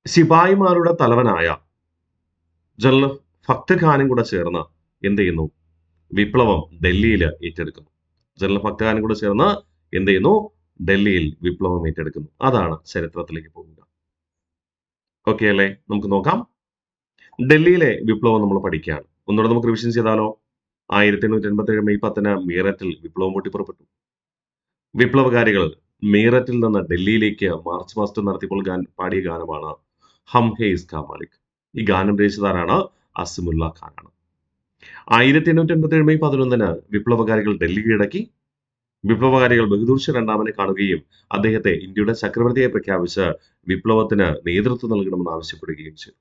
S1: സിപായിമാരുടെ തലവനായ ജനറൽ ഫക്ത് ഖാനും കൂടെ ചേർന്ന് എന്ത് ചെയ്യുന്നു? വിപ്ലവം ഡൽഹിയിൽ ഏറ്റെടുക്കുന്നു. ജനറൽ ഫക്ത് ഖാനും കൂടെ ചേർന്ന് എന്ത് ചെയ്യുന്നു? ഡൽഹിയിൽ വിപ്ലവം ഏറ്റെടുക്കുന്നു. അതാണ് ചരിത്രത്തിലേക്ക് പോകുക. ഓക്കെ അല്ലേ? നമുക്ക് നോക്കാം. ഡൽഹിയിലെ വിപ്ലവം നമ്മൾ പഠിക്കുകയാണ്. ഒന്നുകൂടെ നമുക്ക് റിവിഷൻ ചെയ്താലോ? 1887 മെയ് 10 മീററ്റിൽ വിപ്ലവം പൊട്ടിപ്പുറപ്പെട്ടു. വിപ്ലവകാരികൾ മീററ്റിൽ നിന്ന് ഡൽഹിയിലേക്ക് മാർച്ച് പാസ്റ്റ് നടത്തിയപ്പോൾ പാടിയ ഗാനമാണ് ഹം ഹേ ഇസ്കാ മാലിക്. ഈ ഗാനം രചിച്ചതാരാണ്? അസമുല്ല ഖാനാണ്. 1887 മെയ് 11 വിപ്ലവകാരികൾ ഡൽഹി കീഴടക്കി. വിപ്ലവകാരികൾ ബഹദൂർ ഷാ രണ്ടാമനെ കാണുകയും അദ്ദേഹത്തെ ഇന്ത്യയുടെ ചക്രവർത്തിയായി പ്രഖ്യാപിച്ച് വിപ്ലവത്തിന് നേതൃത്വം നൽകണമെന്ന് ആവശ്യപ്പെടുകയും ചെയ്തു.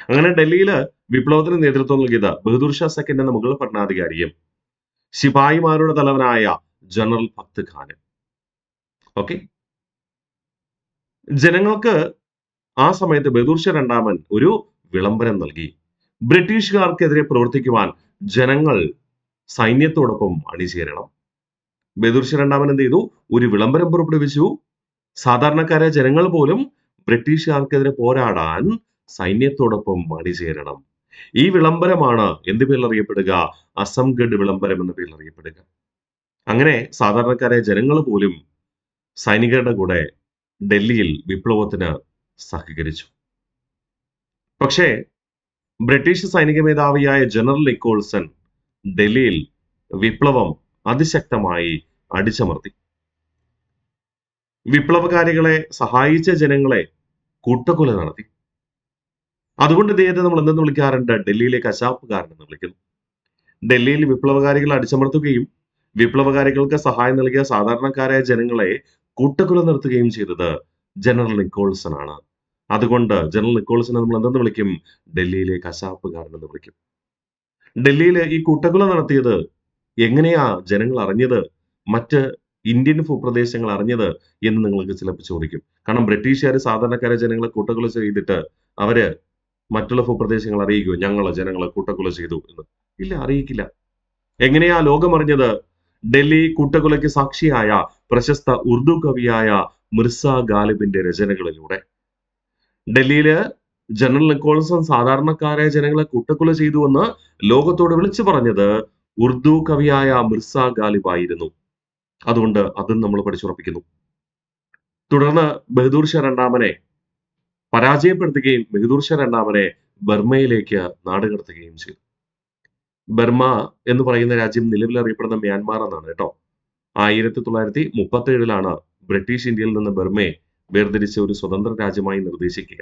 S1: അങ്ങനെ ഡൽഹിയിൽ വിപ്ലവത്തിന് നേതൃത്വം നൽകിയത് ബഹദൂർ ഷാ സെക്കൻഡ് എന്ന മുഗൾ ഭരണാധികാരിയും ശിപായിമാരുടെ തലവനായ ജനറൽ ഫക്ത് ഖാനും. ഓക്കെ, ജനങ്ങൾക്ക് ആ സമയത്ത് ബഹദൂർ ഷാ രണ്ടാമൻ ഒരു വിളംബരം നൽകി. ബ്രിട്ടീഷുകാർക്കെതിരെ പ്രവർത്തിക്കുവാൻ ജനങ്ങൾ സൈന്യത്തോടൊപ്പം അണിചേരണം. ബഹദൂർ ഷാ രണ്ടാമൻ എന്ത് ചെയ്തു? ഒരു വിളംബരം പുറപ്പെടുവിച്ചു. സാധാരണക്കാരായ ജനങ്ങൾ പോലും ബ്രിട്ടീഷുകാർക്കെതിരെ പോരാടാൻ സൈന്യത്തോടൊപ്പം അണിചേരണം. ഈ വിളംബരമാണ് എന്ത് പേരിൽ അറിയപ്പെടുക? അസംഗഡ് വിളംബരം എന്ന പേരിൽ അറിയപ്പെടുക. അങ്ങനെ സാധാരണക്കാരായ ജനങ്ങൾ പോലും സൈനികരുടെ കൂടെ ഡൽഹിയിൽ വിപ്ലവത്തിന് സഹകരിച്ചു. പക്ഷേ ബ്രിട്ടീഷ് സൈനിക മേധാവിയായ ജനറൽ നിക്കോൾസൺ ഡൽഹിയിൽ വിപ്ലവം അതിശക്തമായി അടിച്ചമർത്തി. വിപ്ലവകാരികളെ സഹായിച്ച ജനങ്ങളെ കൂട്ടക്കൊല നടത്തി. അതുകൊണ്ട് ഇദ്ദേഹത്തെ നമ്മൾ എന്തെന്ന് വിളിക്കാറുണ്ട്? ഡൽഹിയിലെ കശാപ്പുകാരൻ എന്ന് വിളിക്കുന്നു. ഡൽഹിയിൽ വിപ്ലവകാരികളെ അടിച്ചമർത്തുകയും വിപ്ലവകാരികൾക്ക് സഹായം നൽകിയ സാധാരണക്കാരായ ജനങ്ങളെ കൂട്ടക്കൊല നടത്തുകയും ചെയ്തത് ജനറൽ നിക്കോൾസൺ ആണ്. അതുകൊണ്ട് ജനറൽ നിക്കോൾസനെ നമ്മൾ എന്തെന്ന് വിളിക്കും? ഡൽഹിയിലെ കശാപ്പുകാരൻ എന്ന് വിളിക്കും. ഡൽഹിയിൽ ഈ കൂട്ടക്കൊല നടത്തിയത് എങ്ങനെയാ ജനങ്ങൾ അറിഞ്ഞത്, മറ്റ് ഇന്ത്യൻ ഭൂപ്രദേശങ്ങൾ അറിഞ്ഞത് എന്ന് നിങ്ങൾക്ക് ചിലപ്പോൾ ചോദിക്കും. കാരണം ബ്രിട്ടീഷുകാർ സാധാരണക്കാരെ ജനങ്ങളെ കൂട്ടക്കൊല ചെയ്തിട്ട് അവര് മറ്റുള്ള ഭൂപ്രദേശങ്ങൾ അറിയിക്കുമോ? ജനങ്ങളെ കൂട്ടക്കൊല ചെയ്തു എന്ന്? ഇല്ല, അറിയിക്കില്ല. എങ്ങനെയാ ലോകമറിഞ്ഞത്? ഡൽഹി കൂട്ടക്കൊലയ്ക്ക് സാക്ഷിയായ പ്രശസ്ത ഉറുദു കവിയായ മിർസ ഗാലിബിന്റെ രചനകളിലൂടെ. ഡൽഹിയില് ജനറൽ നിക്കോൾസൺ സാധാരണക്കാരായ ജനങ്ങളെ കൂട്ടക്കൊല ചെയ്തുവെന്ന് ലോകത്തോട് വിളിച്ചു പറഞ്ഞത് ഉറുദു കവിയായ മിർസ ഗാലിബ് ആയിരുന്നു. അതുകൊണ്ട് അതും നമ്മൾ പഠിച്ചുറപ്പിക്കുന്നു. തുടർന്ന് ബഹദൂർ ഷാ രണ്ടാമനെ പരാജയപ്പെടുത്തുകയും ബഹദൂർ ഷാ രണ്ടാമനെ ബർമയിലേക്ക് നാടുകടത്തുകയും ചെയ്തു. ബർമ എന്ന് പറയുന്ന രാജ്യം നിലവിൽ അറിയപ്പെടുന്ന മ്യാൻമാർ എന്നാണ് കേട്ടോ. 1937 ബ്രിട്ടീഷ് ഇന്ത്യയിൽ നിന്ന് ബർമയെ വേർതിരിച്ച് ഒരു സ്വതന്ത്ര രാജ്യമായി നിർദ്ദേശിക്കുക.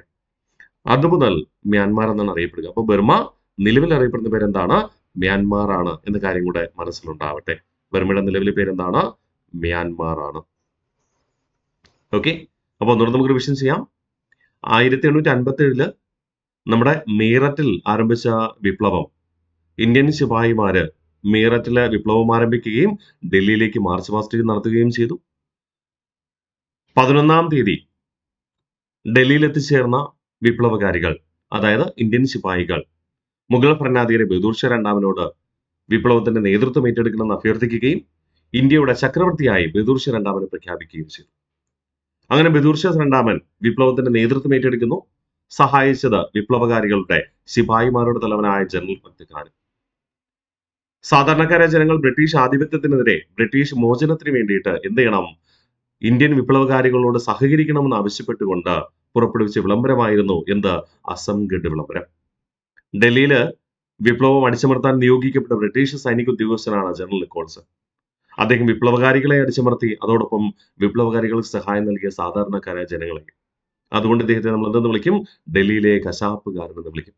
S1: അതുമുതൽ മ്യാൻമാർ എന്നാണ് അറിയപ്പെടുക. അപ്പോൾ ബർമ നിലവിൽ അറിയപ്പെടുന്ന പേരെന്താണ്? മ്യാൻമാർ ആണ് എന്ന കാര്യം കൂടെ മനസ്സിലുണ്ടാവട്ടെ. ബർമയുടെ നിലവിലെ പേരെന്താണ്? മ്യാൻമാർ ആണ്. ഓക്കെ, അപ്പോൾ ഒന്നുകൂടെ നമുക്ക് റിവിഷൻ ചെയ്യാം. 1857 നമ്മുടെ മീററ്റിൽ ആരംഭിച്ച വിപ്ലവം, ഇന്ത്യൻ ശിപായിമാര് മീററ്റിലെ വിപ്ലവം ആരംഭിക്കുകയും ഡൽഹിയിലേക്ക് മാർച്ച് പാസ്റ്റ് നടത്തുകയും ചെയ്തു. 11-ാം തീയതി ഡൽഹിയിൽ എത്തിച്ചേർന്ന വിപ്ലവകാരികൾ, അതായത് ഇന്ത്യൻ ശിപായികൾ, മുഗൾ ഭരണാധികാരി ബഹദൂർ ഷാ രണ്ടാമനോട് വിപ്ലവത്തിന്റെ നേതൃത്വം ഏറ്റെടുക്കണമെന്ന് അഭ്യർത്ഥിക്കുകയും ഇന്ത്യയുടെ ചക്രവർത്തിയായി ബഹദൂർ ഷാ രണ്ടാമനെ പ്രഖ്യാപിക്കുകയും ചെയ്തു. അങ്ങനെ ബഹദൂർ ഷാ രണ്ടാമൻ വിപ്ലവത്തിന്റെ നേതൃത്വം ഏറ്റെടുക്കുന്നു. സഹായിച്ചത് വിപ്ലവകാരികളുടെ ശിപായിമാരുടെ തലവനായ ജനറൽ ഭക്ത് ഖാൻ. സാധാരണക്കാരായ ജനങ്ങൾ ബ്രിട്ടീഷ് ആധിപത്യത്തിനെതിരെ, ബ്രിട്ടീഷ് മോചനത്തിന് വേണ്ടിയിട്ട് എന്ത് ചെയ്യണം? ഇന്ത്യൻ വിപ്ലവകാരികളോട് സഹകരിക്കണമെന്ന് ആവശ്യപ്പെട്ടുകൊണ്ട് പുറപ്പെടുവിച്ച വിളംബരമായിരുന്നു എന്ത്? അസംഗഡ് വിളംബരം. ഡൽഹിയിൽ വിപ്ലവം അടിച്ചമർത്താൻ നിയോഗിക്കപ്പെട്ട ബ്രിട്ടീഷ് സൈനിക ഉദ്യോഗസ്ഥനാണ് ജനറൽ നിക്കോൾസൺ. അദ്ദേഹം വിപ്ലവകാരികളെ അടിച്ചമർത്തി, അതോടൊപ്പം വിപ്ലവകാരികൾക്ക് സഹായം നൽകിയ സാധാരണക്കാരായ ജനങ്ങളെ. അതുകൊണ്ട് ഇദ്ദേഹത്തെ നമ്മൾ എന്തെന്ന് വിളിക്കും? ഡൽഹിയിലെ കശാപ്പുകാരൻ എന്ന് വിളിക്കും.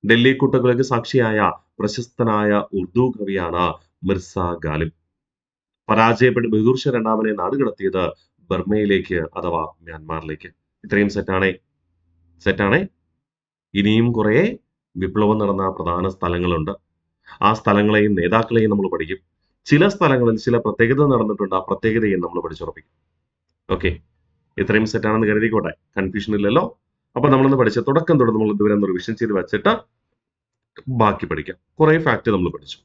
S1: ഡൽഹി കൂട്ടക്കൊലയ്ക്ക് സാക്ഷിയായ പ്രശസ്തനായ ഉറുദു കവിയാണ് മിർസ ഗാലിബ്. പരാജയപ്പെട്ട് ബഹദൂർ ഷാ രണ്ടാമനെ നാടുകടത്തിയത് ബർമയിലേക്ക് അഥവാ മ്യാൻമാറിലേക്ക്. ഇത്രയും സെറ്റാണേ. ഇനിയും കുറെ വിപ്ലവം നടന്ന പ്രധാന സ്ഥലങ്ങളുണ്ട്. ആ സ്ഥലങ്ങളെയും നേതാക്കളെയും നമ്മൾ പഠിക്കും. ചില സ്ഥലങ്ങളിൽ ചില പ്രത്യേകത നടന്നിട്ടുണ്ട്. ആ പ്രത്യേകതയും നമ്മൾ പഠിച്ചുറപ്പിക്കും. ഓക്കെ, ഇത്രയും സെറ്റാണെന്ന് കരുതിക്കോട്ടെ, കൺഫ്യൂഷൻ ഇല്ലല്ലോ. അപ്പൊ നമ്മളൊന്ന് പഠിച്ച തുടക്കം തൊട്ട് നമ്മൾ ഇതുവരെ ഒന്ന് റിവിഷൻ ചെയ്ത് വെച്ചിട്ട് ബാക്കി പഠിക്കാം. കുറെ ഫാക്ട് നമ്മൾ പഠിച്ചു.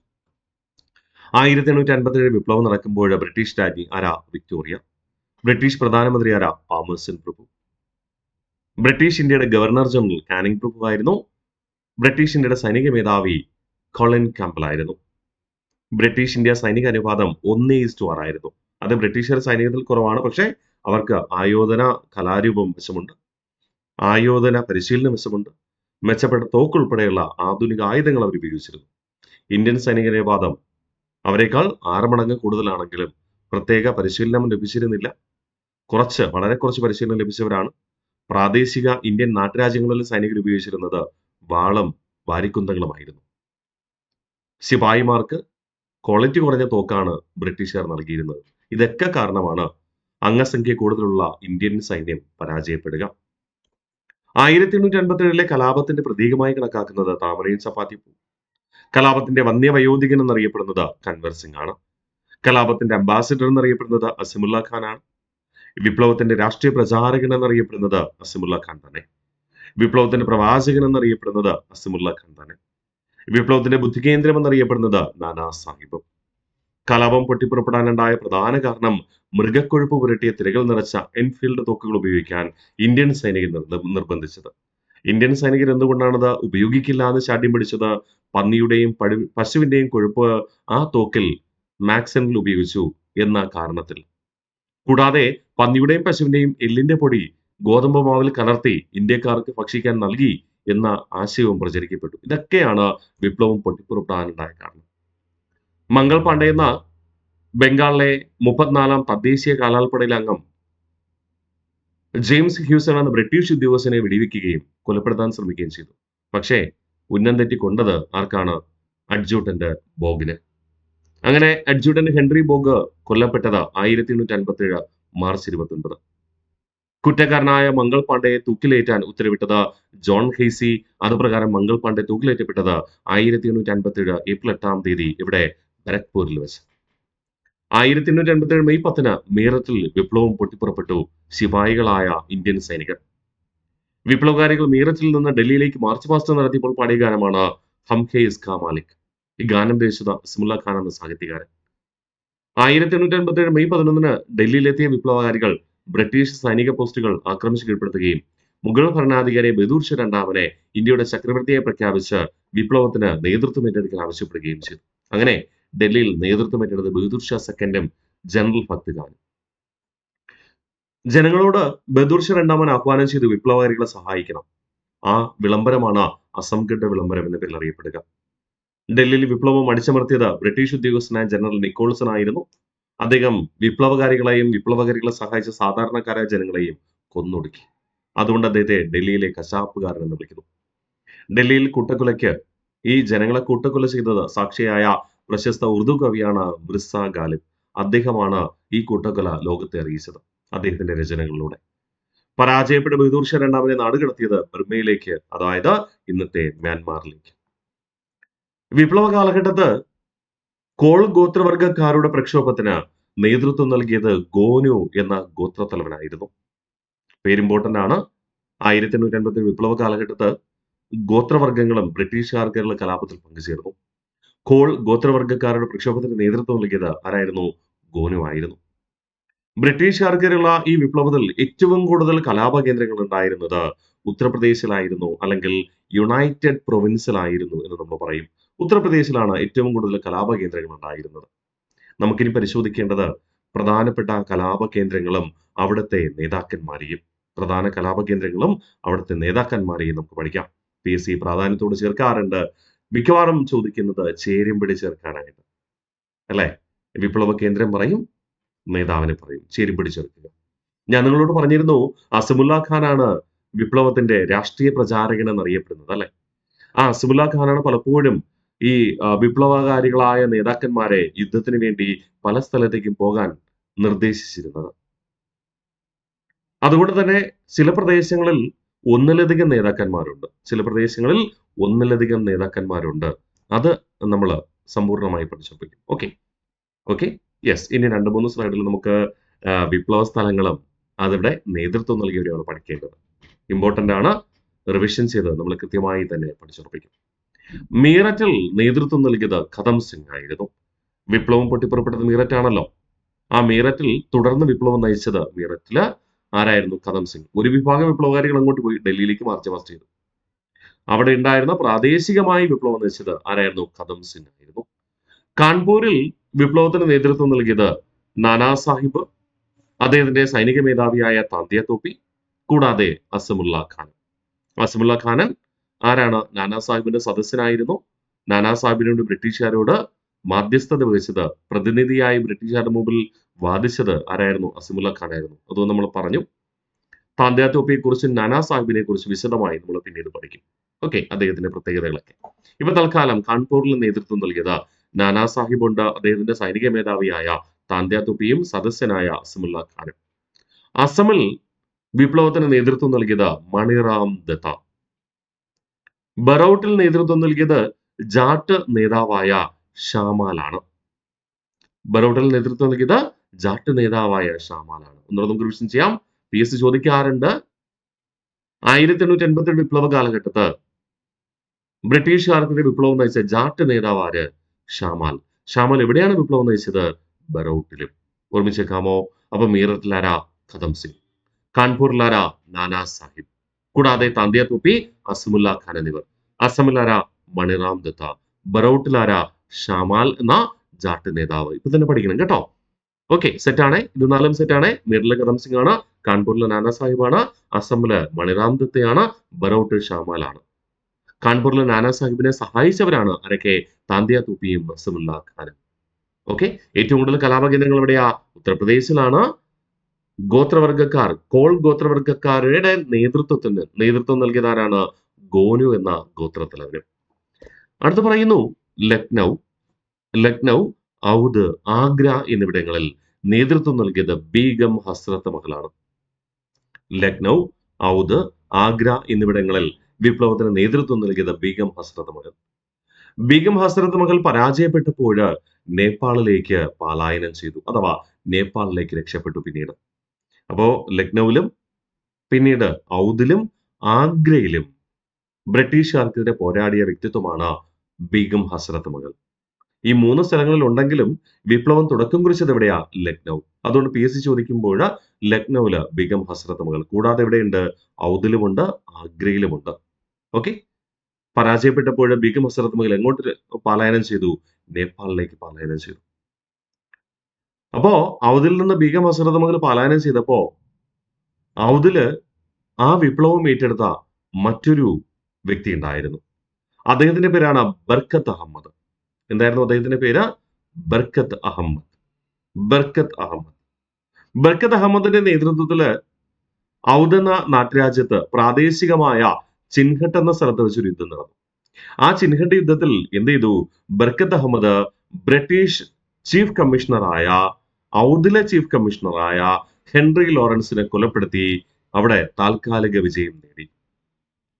S1: 1857 വിപ്ലവം നടക്കുമ്പോൾ ബ്രിട്ടീഷ് രാജ്ഞി ആരാ? വിക്ടോറിയ. ബ്രിട്ടീഷ് പ്രധാനമന്ത്രി ആരാ? പാമേഴ്സൺ പ്രഭു. ബ്രിട്ടീഷ് ഇന്ത്യയുടെ ഗവർണർ ജനറൽ കാനിംഗ് പ്രഭു ആയിരുന്നു. ബ്രിട്ടീഷ് ഇന്ത്യയുടെ സൈനിക മേധാവി കൊളിൻ കാമ്പൽ ആയിരുന്നു. ബ്രിട്ടീഷ് ഇന്ത്യ സൈനിക അനുപാതം 1:6 ആയിരുന്നു. അത് ബ്രിട്ടീഷുകാർ സൈനികത്തിൽ കുറവാണ്, പക്ഷേ അവർക്ക് ആയോധന കലാരൂപം വശമുണ്ട്, ആയോധന പരിശീലന വശമുണ്ട്, മെച്ചപ്പെട്ട തോക്ക് ഉൾപ്പെടെയുള്ള ആധുനിക ആയുധങ്ങൾ അവർ ഉപയോഗിച്ചിരുന്നു. ഇന്ത്യൻ സൈനിക അനുപാതം അവരെക്കാൾ 6 മടങ്ങ് കൂടുതലാണെങ്കിലും പ്രത്യേക പരിശീലനം ലഭിച്ചിരുന്നില്ല. വളരെ കുറച്ച് പരിശീലനം ലഭിച്ചവരാണ്. പ്രാദേശിക ഇന്ത്യൻ നാട്ടുരാജ്യങ്ങളിൽ സൈനികർ ഉപയോഗിച്ചിരുന്നത് വാളും വാരിക്കുന്തങ്ങളുമായിരുന്നു. ശിപായിമാർക്ക് ക്വാളിറ്റി കുറഞ്ഞ തോക്കാണ് ബ്രിട്ടീഷുകാർ നൽകിയിരുന്നത്. ഇതൊക്കെ കാരണമാണ് അംഗസംഖ്യ കൂടുതലുള്ള ഇന്ത്യൻ സൈന്യം പരാജയപ്പെടുക. 1857 കലാപത്തിന്റെ പ്രതീകമായി കണക്കാക്കുന്നത് താമരയും ചപ്പാത്തി പൂ. കലാപത്തിന്റെ വന്യവയോധികൻ എന്നറിയപ്പെടുന്നത് കൻവർ സിംഗ് ആണ്. കലാപത്തിന്റെ അംബാസിഡർ എന്നറിയപ്പെടുന്നത് അസിമുല്ല ഖാൻ ആണ്. വിപ്ലവത്തിന്റെ രാഷ്ട്രീയ പ്രചാരകൻ എന്നറിയപ്പെടുന്നത് അസിമുല്ല ഖാൻ തന്നെ. വിപ്ലവത്തിന്റെ പ്രവാചകൻ എന്നറിയപ്പെടുന്നത് അസിമുല്ല ഖാൻ തന്നെ. വിപ്ലവത്തിന്റെ ബുദ്ധികേന്ദ്രം എന്നറിയപ്പെടുന്നത് നാനാ സാഹിബും. കലാപം പൊട്ടിപ്പുറപ്പെടാനുണ്ടായ പ്രധാന കാരണം മൃഗക്കൊഴുപ്പ് പുരട്ടിയ തിരകൾ നിറച്ച എൻഫീൽഡ് തോക്കുകൾ ഉപയോഗിക്കാൻ ഇന്ത്യൻ സൈനികർ നിർബന്ധിച്ചത്. ഇന്ത്യൻ സൈനികർ എന്തുകൊണ്ടാണത് ഉപയോഗിക്കില്ല എന്ന് ശാഠ്യം പിടിച്ചത്? പന്നിയുടെയും പശുവിന്റെയും കൊഴുപ്പ് ആ തോക്കിൽ മാക്സനിൽ ഉപയോഗിച്ചു എന്ന കാരണത്തിൽ. കൂടാതെ പന്നിയുടെയും പശുവിന്റെയും എല്ലിന്റെ പൊടി ഗോതമ്പ് മാവിൽ കലർത്തി ഇന്ത്യക്കാർക്ക് ഭക്ഷിക്കാൻ നൽകി എന്ന ആശയവും പ്രചരിക്കപ്പെട്ടു. ഇതൊക്കെയാണ് വിപ്ലവം പൊട്ടിപ്പുറപ്പെടാനുണ്ടായ കാരണം. മംഗൾ പാണ്ഡെ എന്ന ബംഗാളിലെ 34-ാം തദ്ദേശീയ കാലാൾപ്പടയിലെ അംഗം ജെയിംസ് ഹ്യൂസൺ എന്ന ബ്രിട്ടീഷ് ഉദ്യോഗസ്ഥനെ വെടിവെക്കുകയും കൊലപ്പെടുത്താൻ ശ്രമിക്കുകയും ചെയ്തു. പക്ഷേ ഉന്നം തെറ്റി കൊണ്ടത് ആർക്കാണ്? അഡ്ജൂട്ടന്റ് ബോഗിന്. അങ്ങനെ അഡ്ജൂട്ടന്റ് ഹെൻറി ബോഗ് കൊല്ലപ്പെട്ടത് 1857 മാർച്ച് 29. കുറ്റക്കാരനായ മംഗൾ പാണ്ഡെയെ തൂക്കിലേറ്റാൻ ഉത്തരവിട്ടത് ജോൺ ഹെയ്സി. അതുപ്രകാരം മംഗൾ പാണ്ഡെ തൂക്കിലേറ്റപ്പെട്ടത് 1857 ഏപ്രിൽ 8-ാം തീയതി ഇവിടെ ബരക്പൂരിൽ വെച്ച്. 1857 മെയ് 10-ന് മീററ്റിൽ വിപ്ലവം പൊട്ടിപ്പുറപ്പെട്ടു. ശിപായികളായ ഇന്ത്യൻ സൈനികർ, വിപ്ലവകാരികൾ മീററ്റിൽ നിന്ന് ഡൽഹിയിലേക്ക് മാർച്ച് പാസ്റ്റ് നടത്തിയപ്പോൾ പാടിയ ഗാനമാണ് ഹം ഹേ ഇസ്കാ മാലിക്. ഈ ഗാനം രചിച്ചത് അസ്മുല്ല ഖാൻ എന്ന സാഹിത്യകാരൻ. 1857 മെയ് 11 ഡൽഹിയിലെത്തിയ വിപ്ലവകാരികൾ ബ്രിട്ടീഷ് സൈനിക പോസ്റ്റുകൾ ആക്രമിച്ച് കീഴ്പ്പെടുത്തുകയും മുഗൾ ഭരണാധികാരി ബഹദൂർ ഷാ രണ്ടാമനെ ഇന്ത്യയുടെ ചക്രവർത്തിയെ പ്രഖ്യാപിച്ച് വിപ്ലവത്തിന് നേതൃത്വം ഏറ്റെടുക്കാൻ ആവശ്യപ്പെടുകയും ചെയ്തു. അങ്ങനെ ഡൽഹിയിൽ നേതൃത്വം ഏറ്റെടുത്ത ബഹദൂർ ഷാ സെക്കൻഡും ജനറൽ ഭക്ത് ഖാനും ജനങ്ങളോട് ബഹദൂർ ഷാ രണ്ടാമൻ ആഹ്വാനം ചെയ്ത് വിപ്ലവകാരികളെ സഹായിക്കണം. ആ വിളംബരമാണ് അസംഗഡ് വിളംബരം എന്ന പേരിൽ അറിയപ്പെടുക. ഡൽഹിയിൽ വിപ്ലവം അടിച്ചമർത്തിയത് ബ്രിട്ടീഷ് ഉദ്യോഗസ്ഥനായ ജനറൽ നിക്കോൾസൺ ആയിരുന്നു. അദ്ദേഹം വിപ്ലവകാരികളെയും വിപ്ലവകാരികളെ സഹായിച്ച സാധാരണക്കാരായ ജനങ്ങളെയും കൊന്നൊടുക്കി. അതുകൊണ്ട് അദ്ദേഹത്തെ ഡൽഹിയിലെ കശാപ്പുകാരൻ എന്ന് വിളിക്കുന്നു. ഡൽഹിയിൽ കൂട്ടക്കൊലയ്ക്ക് ഈ ജനങ്ങളെ കൂട്ടക്കൊല ചെയ്തത് സാക്ഷിയായ പ്രശസ്ത ഉറുദു കവിയാണ് മിർസ ഗാലിബ്. അദ്ദേഹമാണ് ഈ കൂട്ടക്കൊല ലോകത്തെ അറിയിച്ചത് അദ്ദേഹത്തിന്റെ രചനകളിലൂടെ. പരാജയപ്പെട്ട ബഹദൂർ ഷാ രണ്ടാമനെ നാടുകടത്തിയത് ബർമയിലേക്ക്, അതായത് ഇന്നത്തെ മ്യാൻമാറിലേക്ക്. വിപ്ലവ കാലഘട്ടത്ത് കോൾ ഗോത്രവർഗക്കാരുടെ പ്രക്ഷോഭത്തിന് നേതൃത്വം നൽകിയത് ഗോനു എന്ന ഗോത്രത്തലവനായിരുന്നു. പേര് ഇമ്പോർട്ടന്റ് ആണ്. 1857 വിപ്ലവ കാലഘട്ടത്ത് ഗോത്രവർഗങ്ങളും ബ്രിട്ടീഷുകാർക്കുള്ള കലാപത്തിൽ പങ്കുചേർന്നു. കോൾ ഗോത്രവർഗക്കാരുടെ പ്രക്ഷോഭത്തിന് നേതൃത്വം നൽകിയത് ആരായിരുന്നു? ഗോനു ആയിരുന്നു. ബ്രിട്ടീഷുകാർക്കെതിരെയുള്ള ഈ വിപ്ലവത്തിൽ ഏറ്റവും കൂടുതൽ കലാപ കേന്ദ്രങ്ങൾ ഉണ്ടായിരുന്നത് ഉത്തർപ്രദേശിലായിരുന്നു, അല്ലെങ്കിൽ യുണൈറ്റഡ് പ്രൊവിൻസിലായിരുന്നു എന്ന് നമ്മൾ പറയും. ഉത്തർപ്രദേശിലാണ് ഏറ്റവും കൂടുതൽ കലാപ കേന്ദ്രങ്ങൾ ഉണ്ടായിരുന്നത്. നമുക്കിനി പരിശോധിക്കേണ്ടത് പ്രധാനപ്പെട്ട കലാപ കേന്ദ്രങ്ങളും അവിടുത്തെ നേതാക്കന്മാരെയും നമുക്ക് പഠിക്കാം. PSC പ്രാധാന്യത്തോട് ചേർക്കാറുണ്ട്. മിക്കവാറും ചോദിക്കുന്നത് ചേരുംപടി ചേർക്കാനായിട്ട്, അല്ലെ? വിപ്ലവ കേന്ദ്രം പറയും, നേതാവിനെ പറയും, ചേരുംപടി ചേർക്കുക. ഞാൻ നിങ്ങളോട് പറഞ്ഞിരുന്നു, അസമുല്ല ഖാനാണ് വിപ്ലവത്തിന്റെ രാഷ്ട്രീയ പ്രചാരകൻ എന്നറിയപ്പെടുന്നത്, അല്ലെ? ആ അസമുല്ല ഖാനാണ് പലപ്പോഴും ഈ വിപ്ലവകാരികളായ നേതാക്കന്മാരെ യുദ്ധത്തിന് വേണ്ടി പല സ്ഥലത്തേക്കും പോകാൻ നിർദ്ദേശിച്ചിരുന്നത്. അതുകൊണ്ട് തന്നെ ചില പ്രദേശങ്ങളിൽ ഒന്നിലധികം നേതാക്കന്മാരുണ്ട്. അത് നമ്മൾ സമ്പൂർണ്ണമായി പഠിച്ചുറപ്പിക്കും. ഓക്കെ. യെസ്. ഇനി 2-3 സ്ലൈഡിൽ നമുക്ക് വിപ്ലവ സ്ഥലങ്ങളും അതിവിടെ നേതൃത്വം നൽകിയവരെയാണ് പഠിക്കേണ്ടത്. ഇമ്പോർട്ടന്റ് ആണ്. റിവിഷൻ ചെയ്ത് നമ്മൾ കൃത്യമായി തന്നെ പഠിച്ചുറപ്പിക്കും. മീററ്റിൽ നേതൃത്വം നൽകിയത് ഖദം സിംഗ് ആയിരുന്നു. വിപ്ലവം പൊട്ടിപ്പുറപ്പെട്ടത് മീററ്റാണല്ലോ. ആ മീററ്റിൽ തുടർന്ന് വിപ്ലവം നയിച്ചത് മീററ്റില് ആരായിരുന്നു? ഖദം സിംഗ്. ഒരു വിഭാഗം വിപ്ലവകാരികൾ അങ്ങോട്ട് പോയി ഡൽഹിയിലേക്ക് മാർച്ച് പാസ്റ്റ് ചെയ്തു. അവിടെ ഉണ്ടായിരുന്ന പ്രാദേശികമായി വിപ്ലവം നയിച്ചത് ആരായിരുന്നു? ഖദം സിംഗ് ആയിരുന്നു. കാൺപൂരിൽ വിപ്ലവത്തിന് നേതൃത്വം നൽകിയത് നാനാ സാഹിബ്, അദ്ദേഹത്തിന്റെ സൈനിക മേധാവിയായ താന്തിയ തോപ്പി, കൂടാതെ അസമുല്ല ഖാൻ ആരാണ്? നാനാ സാഹിബിന്റെ സദസ്യനായിരുന്നു. നാനാ സാഹിബിനോട് ബ്രിട്ടീഷുകാരോട് മാധ്യസ്ഥത വഹിച്ചത്, പ്രതിനിധിയായി ബ്രിട്ടീഷുകാരുടെ മുമ്പിൽ വാദിച്ചത് ആരായിരുന്നു? അസമുല്ല ഖാൻ ആയിരുന്നു. അതുകൊണ്ട് നമ്മൾ പറഞ്ഞു. താന്തിയ തോപ്പിയെ കുറിച്ച്, നാനാ സാഹിബിനെ കുറിച്ച് വിശദമായി നമ്മൾ പിന്നീട് പഠിക്കും. അദ്ദേഹത്തിന്റെ പ്രത്യേകതകളൊക്കെ. ഇപ്പൊ തൽക്കാലം കാൺപൂരിൽ നേതൃത്വം നൽകിയത് നാനാ സാഹിബ് ഉണ്ട്, അദ്ദേഹത്തിന്റെ സൈനിക മേധാവിയായ താന്തിയ തോപ്പിയും സദസ്യനായ അസമുല്ല ഖാനും. അസമിൽ വിപ്ലവത്തിന് നേതൃത്വം നൽകിയത് മണിറാം ദത്ത. ബറൌട്ടിൽ നേതൃത്വം നൽകിയത് ജാട്ട് നേതാവായ ഷാമാലാണ്. ഒന്നുകൂടെ നമുക്ക് റിവിഷൻ ചെയ്യാം. PSC ചോദിക്കാറുണ്ട്. 1887 വിപ്ലവ കാലഘട്ടത്ത് ബ്രിട്ടീഷുകാർക്കെതിരെ വിപ്ലവം നയിച്ച ജാട്ട് നേതാവ് ആര്? ഷാമാൽ എവിടെയാണ് വിപ്ലവം നയിച്ചത്? ബറൌട്ടിലും. ഓർമ്മിച്ചേക്കാമോ? അപ്പൊ മീററ്റിലാരാ? ഖദം സിംഗ്. കാൺപൂരിലാരാ? നാനാ സാഹിബ്. കൂടാതെ താന്തിയ തോപ്പി, അസമുല്ല ഖാൻ എന്നിവർ. അസമിലാരാ? മണിറാം ദത്ത. ബറൌട്ടിലാരാ? ഷാമാൽ എന്ന ജാട്ട് നേതാവ്. ഇപ്പൊ തന്നെ പഠിക്കണം കേട്ടോ. സെറ്റാണ്. ഇത് 4 സെറ്റാണ്. മീററ്റിലെ ഖദം സിംഗ് ആണ്, കാൺപൂരിലെ നാനാ സാഹിബാണ്, അസമില് മണിറാം ദത്തയാണ്, ബറൌട്ട് ഷാമാലാണ്. കാൺപൂരിലെ നാനാ സാഹിബിനെ സഹായിച്ചവരാണ് ആരൊക്കെ? താന്തിയ തോപ്പിയും അസമുല്ല ഖാനും. ഏറ്റവും കൂടുതൽ കലാപകേന്ദ്രങ്ങൾ എവിടെയാ? ഉത്തർപ്രദേശിലാണ്. കോൾ ഗോത്രവർഗക്കാരുടെ നേതൃത്വം നൽകിയത് ആരാണ്? ഗോനു എന്ന ഗോത്രത്തലവനും. അടുത്ത് പറയുന്നു ലക്നൗ, ഔദ്, ആഗ്ര എന്നിവിടങ്ങളിൽ നേതൃത്വം നൽകിയത് ബീഗം ഹസ്രത്ത് മഹലാണ്. ലക്നൗ, ഔദ്, ആഗ്ര എന്നിവിടങ്ങളിൽ വിപ്ലവത്തിന് നേതൃത്വം നൽകിയത് ബീഗം ഹസ്രത്ത് മഹൽ പരാജയപ്പെട്ടപ്പോൾ നേപ്പാളിലേക്ക് പലായനം ചെയ്തു, അഥവാ നേപ്പാളിലേക്ക് രക്ഷപ്പെട്ടു പിന്നീട്. അപ്പോ ലക്നൌവിലും പിന്നീട് ഔദിലും ആഗ്രയിലും ബ്രിട്ടീഷുകാർക്കെതിരെ പോരാടിയ വ്യക്തിത്വമാണ് ബീഗം ഹസ്രത്ത് മഹൽ. ഈ 3 സ്ഥലങ്ങളിൽ ഉണ്ടെങ്കിലും വിപ്ലവം തുടക്കം കുറിച്ചത് എവിടെയാ? ലക്നൗ. അതുകൊണ്ട് PSC ചോദിക്കുമ്പോൾ ലക്നൗവില് ബീഗം ഹസ്രത്ത് മഹൽ. കൂടാതെ എവിടെയുണ്ട്? ഔദിലുമുണ്ട്, ആഗ്രയിലുമുണ്ട്. ഓക്കെ. പരാജയപ്പെട്ടപ്പോൾ ബീഗം ഹസ്രത്ത് മഹൽ എങ്ങോട്ട് പലായനം ചെയ്തു? നേപ്പാളിലേക്ക് പലായനം ചെയ്തു. അപ്പോ ഔദിൽ നിന്ന് ബീഗം ഹസ്രത്ത് മഹൽ പലായനം ചെയ്തപ്പോ ഔദില് ആ വിപ്ലവം ഏറ്റെടുത്ത മറ്റൊരു വ്യക്തി ഉണ്ടായിരുന്നു. അദ്ദേഹത്തിന്റെ പേരാണ് ബർക്കത്ത് അഹമ്മദ്. എന്തായിരുന്നു അദ്ദേഹത്തിന്റെ പേര്? ബർക്കത്ത് അഹമ്മദ്. ബർക്കത്ത് അഹമ്മദ്. ബർക്കത്ത് അഹമ്മദിന്റെ നേതൃത്വത്തില് ഔദ് എന്ന നാട്ടുരാജ്യത്ത് പ്രാദേശികമായ ചിൻഹട്ട് എന്ന സ്ഥലത്ത് വെച്ചൊരു യുദ്ധം നടന്നു. ആ ചിൻഹട്ട് യുദ്ധത്തിൽ എന്ത് ചെയ്തു? ബർക്കത്ത് അഹമ്മദ് ബ്രിട്ടീഷ് ചീഫ് കമ്മീഷണറായ ഔദിലെ ചീഫ് കമ്മീഷണറായ ഹെൻറി ലോറൻസിനെ കൊലപ്പെടുത്തി അവിടെ താൽക്കാലിക വിജയം നേടി.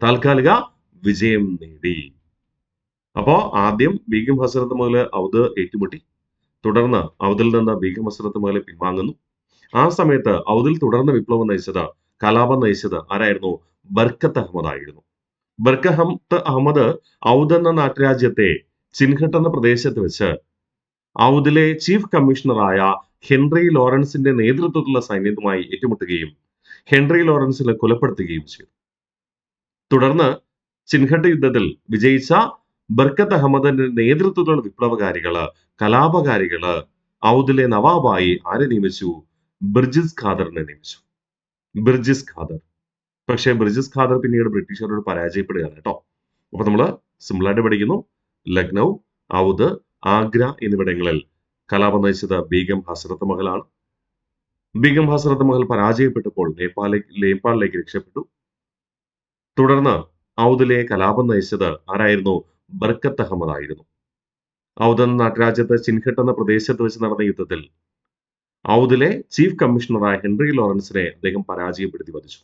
S1: താൽക്കാലിക വിജയം നേടി. അപ്പോ ആദ്യം ബീഗം ഹസ്രത്ത് മഹൽ ഔദ് ഏറ്റുമുട്ടി. തുടർന്ന് ഔദിൽ നിന്ന് ബീഗം ഹസ്രത്ത് മഹൽ പിൻവാങ്ങുന്നു. ആ സമയത്ത് ഔദിൽ തുടർന്ന് വിപ്ലവം നയിച്ചത്, കലാപം നയിച്ചത് ആരായിരുന്നു? ബർക്കത്ത് അഹമ്മദ് ആയിരുന്നു. ബർക്കത്ത് അഹമ്മദ് ഔദ് എന്ന നാട്ടുരാജ്യത്തെ ചിൻഹട്ട് എന്ന പ്രദേശത്ത് വെച്ച് ഔദിലെ ചീഫ് കമ്മീഷണറായ ഹെൻറി ലോറൻസിന്റെ നേതൃത്വത്തിലുള്ള സൈന്യവുമായി ഏറ്റുമുട്ടുകയും ഹെൻറി ലോറൻസിനെ കൊലപ്പെടുത്തുകയും ചെയ്തു. തുടർന്ന് ചിൻഹട്ട് യുദ്ധത്തിൽ വിജയിച്ച ബർക്കത്ത് അഹമ്മദിന്റെ നേതൃത്വത്തിലുള്ള വിപ്ലവകാരികള്, കലാപകാരികള് ഔദിലെ നവാബായി ആരെ നിയമിച്ചു? ബിർജിസ് ഖാദറിനെ നിയമിച്ചു. ബിർജിസ് ഖാദർ. പക്ഷേ ബിർജിസ് ഖാദർ പിന്നീട് ബ്രിട്ടീഷുകാരോട് പരാജയപ്പെടുകയാണ് കേട്ടോ. അപ്പൊ നമ്മള് സിമ്പിളായിട്ട് പഠിക്കുന്നു. ലക്നൗ, ഔദ്, ആഗ്ര എന്നിവിടങ്ങളിൽ കലാപം നയിച്ചത് ബീഗം ഹസ്രത്ത് മഹലാണ്. ബീഗം ഹസ്രത്ത് മഹൽ പരാജയപ്പെട്ടപ്പോൾ നേപ്പാളിലേക്ക് രക്ഷപ്പെട്ടു. തുടർന്ന് ഔദിലെ കലാപം നയിച്ചത് ആരായിരുന്നു? ബർക്കത്ത് അഹമ്മദ് ആയിരുന്നു. ഔദ് എന്ന നാട്ടുരാജ്യത്ത് ചിൻഹട്ട് എന്ന പ്രദേശത്ത് വെച്ച് നടന്ന യുദ്ധത്തിൽ ഔദിലെ ചീഫ് കമ്മീഷണറായ ഹെൻറി ലോറൻസിനെ അദ്ദേഹം പരാജയപ്പെടുത്തി വധിച്ചു.